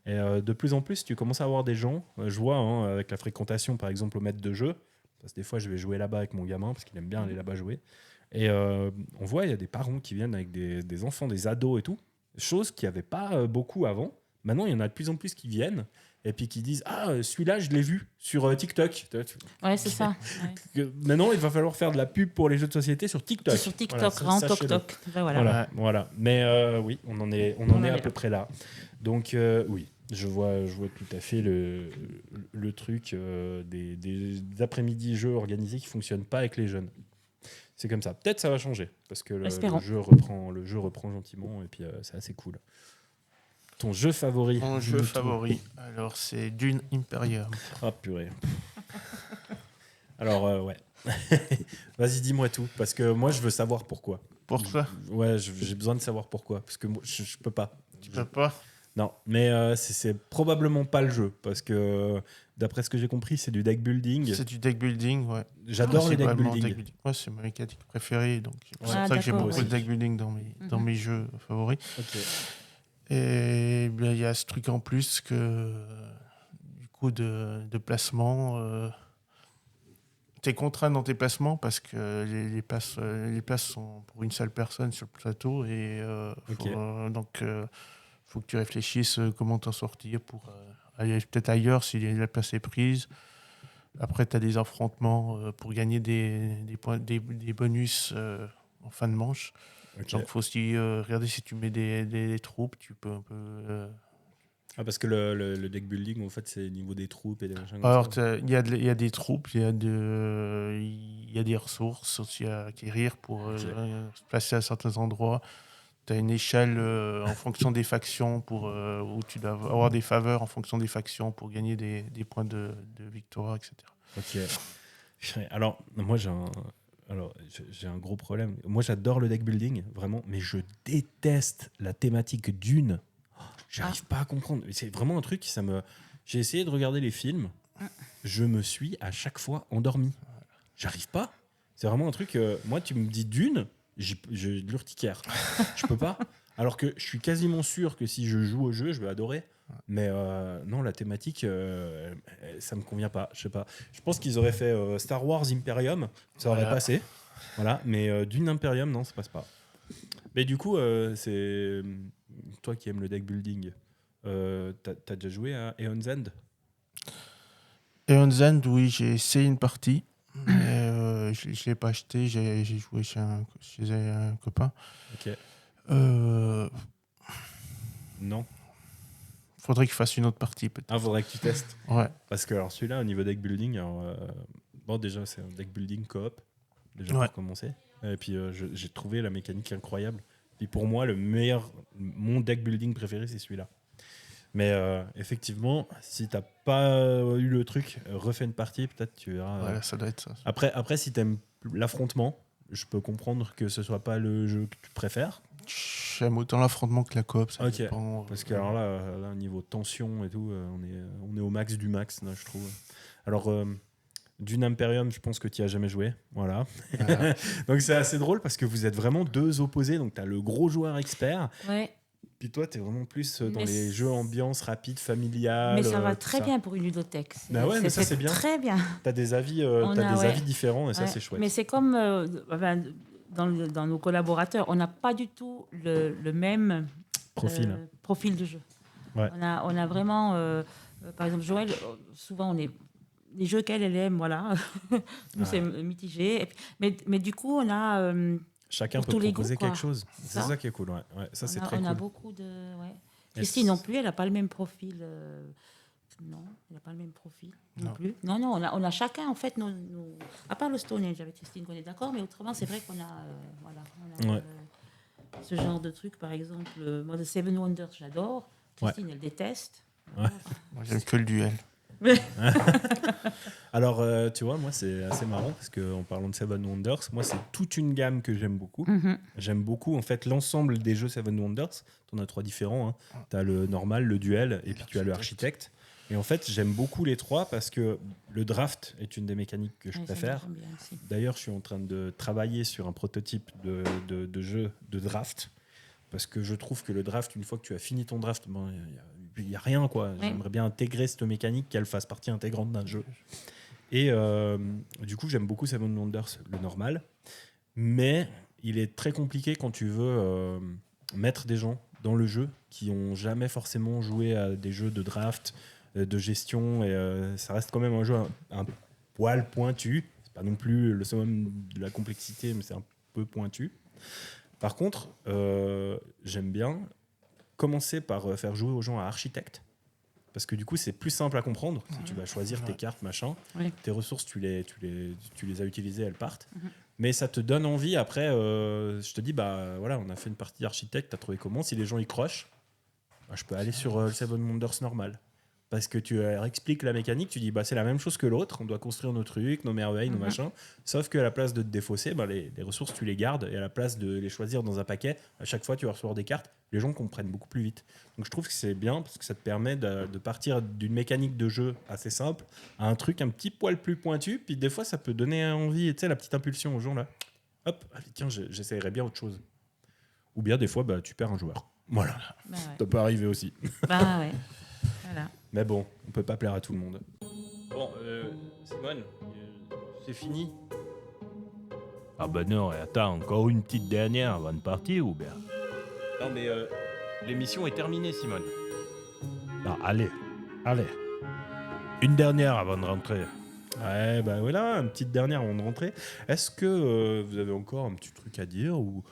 Et de plus en plus, tu commences à avoir des gens, je vois hein, avec la fréquentation par exemple au maître de jeu, parce que des fois je vais jouer là-bas avec mon gamin parce qu'il aime bien aller là-bas jouer, et on voit il y a des parents qui viennent avec des enfants, des ados et tout, chose qu'il n'y avait pas beaucoup avant. Maintenant il y en a de plus en plus qui viennent, et puis qui disent celui-là je l'ai vu sur TikTok. Ouais, c'est ça. Ouais. Maintenant il va falloir faire de la pub pour les jeux de société sur TikTok. C'est sur TikTok, Voilà, grand sachez-le. toc-toc. Ben voilà. Voilà. Mais oui, on en est à peu près là. Donc oui, je vois tout à fait le truc des après-midi jeux organisés qui fonctionnent pas avec les jeunes. C'est comme ça. Peut-être ça va changer parce que le jeu reprend gentiment et puis c'est assez cool. Ton jeu favori? Mon jeu favori, alors c'est Dune Imperium. Ah purée. Alors ouais. Vas-y, dis-moi tout parce que moi je veux savoir pourquoi. Pourquoi? Ouais, j'ai besoin de savoir pourquoi parce que moi je peux pas. Tu peux pas? Non, mais c'est probablement pas le jeu parce que d'après ce que j'ai compris, c'est du deck building. C'est du deck building, ouais. J'adore les deck Principalement building. Moi, c'est ma mécanique préférée, donc c'est pour Ah, ça que j'ai d'accord, beaucoup de deck building dans mes jeux favoris. Ok. Et bien, il y a ce truc en plus que du coup de placement, t'es contraint dans tes placements parce que les places sont pour une seule personne sur le plateau et Ok. donc faut que tu réfléchisses comment t'en sortir pour aller peut-être ailleurs si la place est prise. Après, tu as des affrontements pour gagner des points, des bonus en fin de manche. Ok. Donc, il faut aussi regarder si tu mets des troupes. Tu peux un peu. Ah, parce que le deck building, en fait, c'est au niveau des troupes et des machins comme Alors, ça. il y a des troupes, il y a des ressources aussi à acquérir pour se placer à certains endroits. Tu as une échelle en fonction des factions où tu dois avoir des faveurs en fonction des factions pour gagner des points de victoire, etc. Ok. Alors, moi, j'ai un gros problème. Moi, j'adore le deck building, vraiment, mais je déteste la thématique Dune. J'arrive pas à comprendre. C'est vraiment un truc qui J'ai essayé de regarder les films. Je me suis à chaque fois endormi. J'arrive pas. C'est vraiment un truc. Moi, tu me dis Dune, j'ai de l'urticaire. Je peux pas. Alors que je suis quasiment sûr que si je joue au jeu, je vais adorer. Mais non, la thématique, ça me convient pas. Je sais pas. Je pense qu'ils auraient fait Star Wars Imperium, ça aurait passé. Voilà. Mais Dune Imperium, non, ça passe pas. Mais du coup, c'est toi qui aimes le deck building. T'as déjà joué à Aeon's End? Aeon's End, oui, j'ai essayé une partie, mais je ne l'ai pas acheté. J'ai joué chez un copain. Ok. Non. Faudrait qu'il fasse une autre partie, peut-être. Ah, faudrait que tu testes. Ouais. Parce que alors, celui-là, au niveau deck building, bon, déjà, c'est un deck building coop, déjà Ouais. pour commencer. Et puis, j'ai trouvé la mécanique incroyable. Puis pour moi, mon deck building préféré, c'est celui-là. Mais effectivement, si t'as pas eu le truc, refais une partie, peut-être tu verras. Voilà, ça doit être ça. Après, si t'aimes l'affrontement, je peux comprendre que ce soit pas le jeu que tu préfères. J'aime autant l'affrontement que la coop. Ça Ok. dépend. Parce que alors là, niveau tension et tout, on est au max du max, là, je trouve. Alors, Dune Imperium, je pense que tu n'y as jamais joué. Voilà. Voilà. Donc c'est assez drôle parce que vous êtes vraiment deux opposés. Donc tu as le gros joueur expert. Ouais. Puis toi, tu es vraiment plus dans Mais les jeux ambiance rapide, familiale. Mais ça va tout très bien pour une ludothèque. Bah ouais, mais ça, c'est bien. Très bien. Tu as des avis, avis différents et ça, Ouais. c'est chouette. Mais c'est comme dans nos collaborateurs, on n'a pas du tout le même profil de jeu. Ouais. On a vraiment, par exemple, Joël, souvent on est les jeux qu'elle aime, voilà. Nous c'est mitigé. Et puis, mais du coup, on a chacun pour peut tous les proposer goûts, quoi. quelque chose. C'est ça qui est cool. Ouais. Ça, c'est très on cool. a beaucoup de. Ouais. Christine non plus, elle n'a pas le même profil. Non, elle n'a pas le même profil non plus. Non, on a chacun en fait à part le Stone Age avec Christine, on est d'accord, mais autrement c'est vrai qu'on a, ce genre de truc, par exemple. Moi, The Seven Wonders, j'adore. Christine, elle déteste. Ouais. Moi, j'aime que le duel. Alors, tu vois, moi, c'est assez marrant parce qu'en parlant de Seven Wonders, moi, c'est toute une gamme que j'aime beaucoup. Mm-hmm. J'aime beaucoup, en fait, l'ensemble des jeux Seven Wonders. Tu en as 3 différents. Hein. Tu as le normal, le duel, et puis tu as le architecte. Et en fait, j'aime beaucoup les 3 parce que le draft est une des mécaniques que je préfère. D'ailleurs, je suis en train de travailler sur un prototype de jeu de draft parce que je trouve que le draft, une fois que tu as fini ton draft, il n'y a rien, quoi. Oui. J'aimerais bien intégrer cette mécanique, qu'elle fasse partie intégrante d'un jeu. Et du coup, j'aime beaucoup Seven Wonders, le normal. Mais il est très compliqué quand tu veux mettre des gens dans le jeu qui n'ont jamais forcément joué à des jeux de draft, de gestion. Et ça reste quand même un jeu un poil pointu. C'est pas non plus le summum de la complexité, mais c'est un peu pointu. Par contre, j'aime bien commencer par faire jouer aux gens à architecte. Parce que du coup, c'est plus simple à comprendre. Tu vas choisir tes cartes, machin. Oui. Tes ressources, tu les as utilisées, elles partent. Mais ça te donne envie. Après, je te dis, bah voilà, on a fait une partie d'architecte. T'as trouvé comment ? Si les gens y crochent, bah, je peux aller sur le Seven Wonders normal. Parce que tu leur expliques la mécanique. Tu dis, bah c'est la même chose que l'autre. On doit construire nos trucs, nos merveilles, nos machins. Sauf qu'à la place de te défausser, bah, les ressources, tu les gardes. Et à la place de les choisir dans un paquet, à chaque fois, tu vas recevoir des cartes. Les gens comprennent beaucoup plus vite. Donc je trouve que c'est bien parce que ça te permet de partir d'une mécanique de jeu assez simple à un truc un petit poil plus pointu. Puis des fois, ça peut donner envie, tu sais, la petite impulsion aux gens là. Hop, allez, tiens, j'essayerais bien autre chose. Ou bien des fois, bah, tu perds un joueur. Voilà, Bah ça ouais. peut arriver aussi. Bah ouais. Voilà. Mais bon, on peut pas plaire à tout le monde. Bon, Simone, c'est fini. Ah ben non, et attends, encore une petite dernière avant de partir ou bien? Non, mais l'émission est terminée, Simone. Non, allez. Une dernière avant de rentrer. Ouais, bah voilà, une petite dernière avant de rentrer. Est-ce que vous avez encore un petit truc à dire ou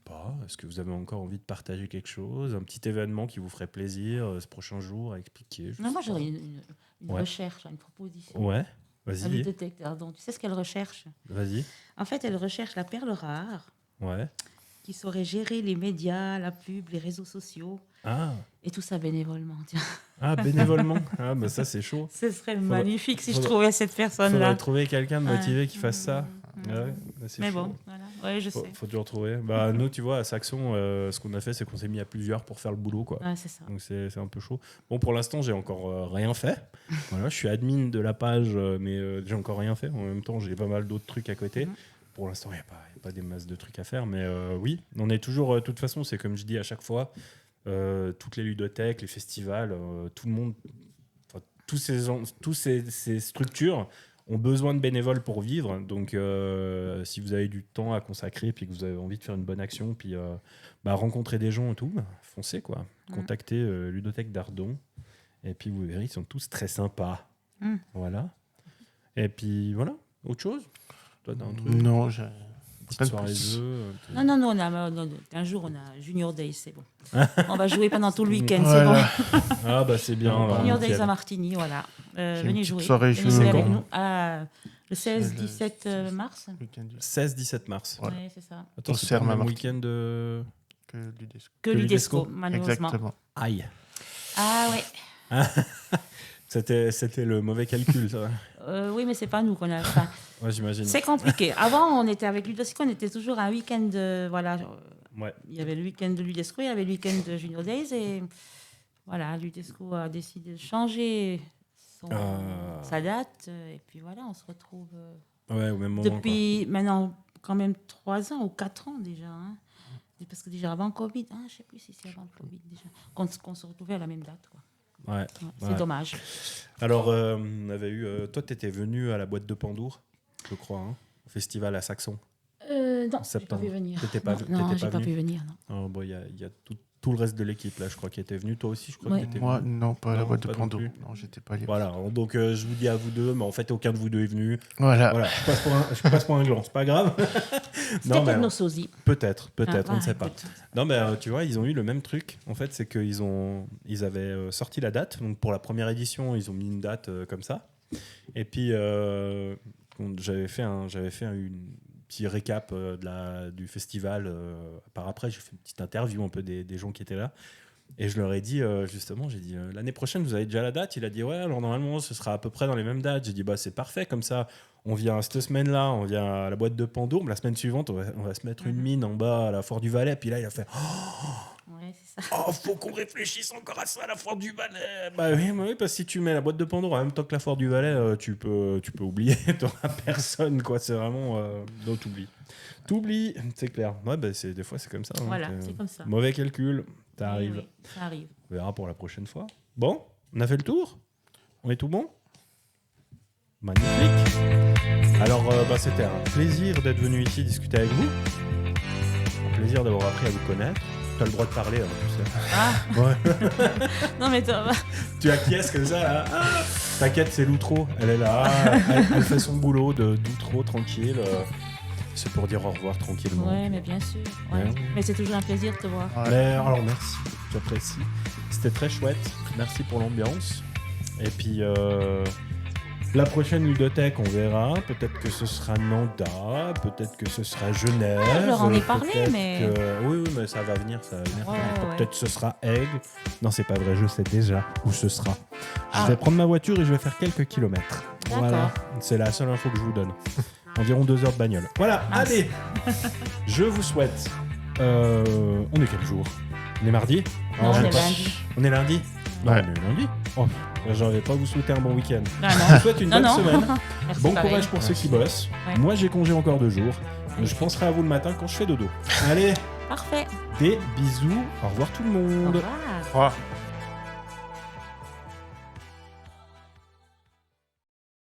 pas? Est-ce que vous avez encore envie de partager quelque chose? Un petit événement qui vous ferait plaisir ce prochain jour à expliquer? Non, moi, j'aurais une Ouais. recherche, une proposition. Ouais, La vas-y, ludothèque d'Ardon. Tu sais ce qu'elle recherche? vas-y. En fait, elle recherche la perle rare Ouais. qui saurait gérer les médias, la pub, les réseaux sociaux Ah, et tout ça bénévolement. Tiens. bénévolement. Ah, bah ça, c'est chaud. Ce serait Faudra- magnifique si je faudra- trouvais cette Faudrait personne-là. trouver quelqu'un de motivé qui fasse ça. Mm. Ouais, bah, c'est Mais chaud. bon, voilà. Ouais, je sais. Faut toujours trouver. Bah, nous, tu vois, à Saxon, ce qu'on a fait, c'est qu'on s'est mis à plusieurs pour faire le boulot, quoi. Ouais, c'est ça. Donc c'est un peu chaud. Bon, pour l'instant, j'ai encore rien fait. Voilà, je suis admin de la page, mais j'ai encore rien fait. En même temps, j'ai pas mal d'autres trucs à côté. Mhm. Pour l'instant, il n'y a pas des masses de trucs à faire. Mais oui, on est toujours, de toute façon, c'est comme je dis à chaque fois, toutes les ludothèques, les festivals, tout le monde, enfin, tous ces structures ont besoin de bénévoles pour vivre. Donc, si vous avez du temps à consacrer, puis que vous avez envie de faire une bonne action, puis rencontrer des gens et tout, foncez, quoi. Contactez Ludothèque d'Ardon. Et puis, vous verrez, ils sont tous très sympas. Mm. Voilà. Et puis, voilà. Autre chose? Toi, t'as un truc? Non, j'ai Petite pas de soirée plus. jeux. Non, un jour, on a Junior Days, c'est bon. On va jouer pendant tout le week-end, Voilà. c'est bon. Ah, bah, c'est bien. Junior bah, Junior Days nickel. à Martigny, voilà. une Venez petite jouer. soirée Venez jeu. jouer avec Quand nous. Le C'est 16-17 mars. Week-end du- 16-17 mars. Voilà. Ouais, c'est ça. Attends, Au c'est pas le Serma même Martin. week-end de... Que Ludesco. Que Que l'UDESCO, l'UDESCO. malheureusement. Exactement. Aïe. Ah ouais. C'était le mauvais calcul, ça. Oui, mais c'est pas nous qu'on a. Enfin, Ouais, j'imagine. c'est compliqué. Avant, on était avec l'UDESCO, on était toujours un week-end. Voilà. Ouais. Il y avait le week-end de l'UDESCO, il y avait le week-end de Junior Days. Et voilà, l'UDESCO a décidé de changer sa date. Et puis voilà, on se retrouve Ouais, au même moment. depuis maintenant quand même 3 ans ou 4 ans déjà. Hein. Parce que déjà avant Covid, je ne sais plus si c'est avant le Covid déjà, qu'on se retrouvait à la même date. Quoi. quoi. Ouais. Ouais, c'est Ouais. dommage. Alors, on avait eu... toi, t'étais venu à la boîte de Pandour, je crois, hein, au festival à Saxon. Non, j'ai pas septembre. pu venir. T'étais pas- non, t'étais j'ai pas pas venu pu venir. Non. Oh, bon, il y a tout le reste de l'équipe, là, je crois, qui était venu. Toi aussi, je crois Ouais. que t'étais Moi, venu. non, pas à la Non, boîte de pas non Pando. plus. Non, j'étais pas allé. Voilà, donc je vous dis à vous deux, mais en fait, aucun de vous deux est venu. Voilà. Voilà, je passe pour un gland, c'est pas grave. C'était Non, mais peut-être nos sosies. peut-être, on Ah, ne sait pas. écoute. Non, mais tu vois, ils ont eu le même truc. En fait, c'est qu'ils avaient sorti la date. Donc, pour la première édition, ils ont mis une date comme ça. Et puis, j'avais fait une petit récap du festival. Par après, j'ai fait une petite interview un peu des gens qui étaient là. Et je leur ai dit, justement, j'ai dit, l'année prochaine, vous avez déjà la date? Il a dit, ouais, alors normalement, ce sera à peu près dans les mêmes dates. J'ai dit, bah, c'est parfait, comme ça, on vient cette semaine-là, on vient à la boîte de Pandour. La semaine suivante, on va se mettre une mine en bas à la Foire du Valais. Puis là, il a fait, Ouais, c'est ça. oh, faut qu'on réfléchisse encore à ça, à la Foire du Valais. Bah oui, parce que si tu mets la boîte de Pandore en même temps que la Foire du Valais, tu peux oublier, t'auras personne, quoi. C'est vraiment, non, t'oublies, c'est clair. Ouais, bah, des fois, c'est comme ça. hein. Voilà, c'est comme ça. Mauvais calcul, ça arrive. Oui, ça arrive. On verra pour la prochaine fois. Bon, on a fait le tour? On est tout bon? Magnifique. Alors, c'était un plaisir d'être venu ici discuter avec vous. Un plaisir d'avoir appris à vous connaître. T'as le droit de parler, hein, tu sais. Ah. Ouais. Non, mais Tu acquiesces comme ça, là. Ah, t'inquiète, c'est l'outro. Elle est là, elle fait son boulot d'outro tranquille. C'est pour dire au revoir tranquillement. ouais, mais bien sûr. Ouais. Ouais. Mais c'est toujours un plaisir de te voir. Ouais. Mais alors merci, j'apprécie. C'était très chouette. Merci pour l'ambiance. Et puis la prochaine ludothèque, on verra. Peut-être que ce sera Nanda, peut-être que ce sera Genève. Ah, je leur en ai parlé, peut-être mais- Oui, mais ça va venir, ça va venir. Ouais, ouais. Peut-être que ce sera Aigle. Non, c'est pas vrai, je sais déjà où ce sera. Ah. Je vais prendre ma voiture et je vais faire quelques kilomètres. D'accord. Voilà, c'est la seule info que je vous donne. Environ 2 heures de bagnole. Voilà, Mince. allez. Je vous souhaite. On est quel jour? On est mardi? Non, je on sais est pas. lundi. On est lundi? Non, Ouais. on est lundi. Oh, j'en vais pas vous souhaiter un bon week-end. Ah, Je non. vous souhaite une Non, bonne non. semaine. Merci, Bon pareil. courage pour ceux qui bossent. Ouais. Moi, j'ai congé encore 2 jours. Je penserai à vous le matin quand je fais dodo. Allez, Parfait. des bisous. Au revoir tout le Au monde. revoir. Au revoir.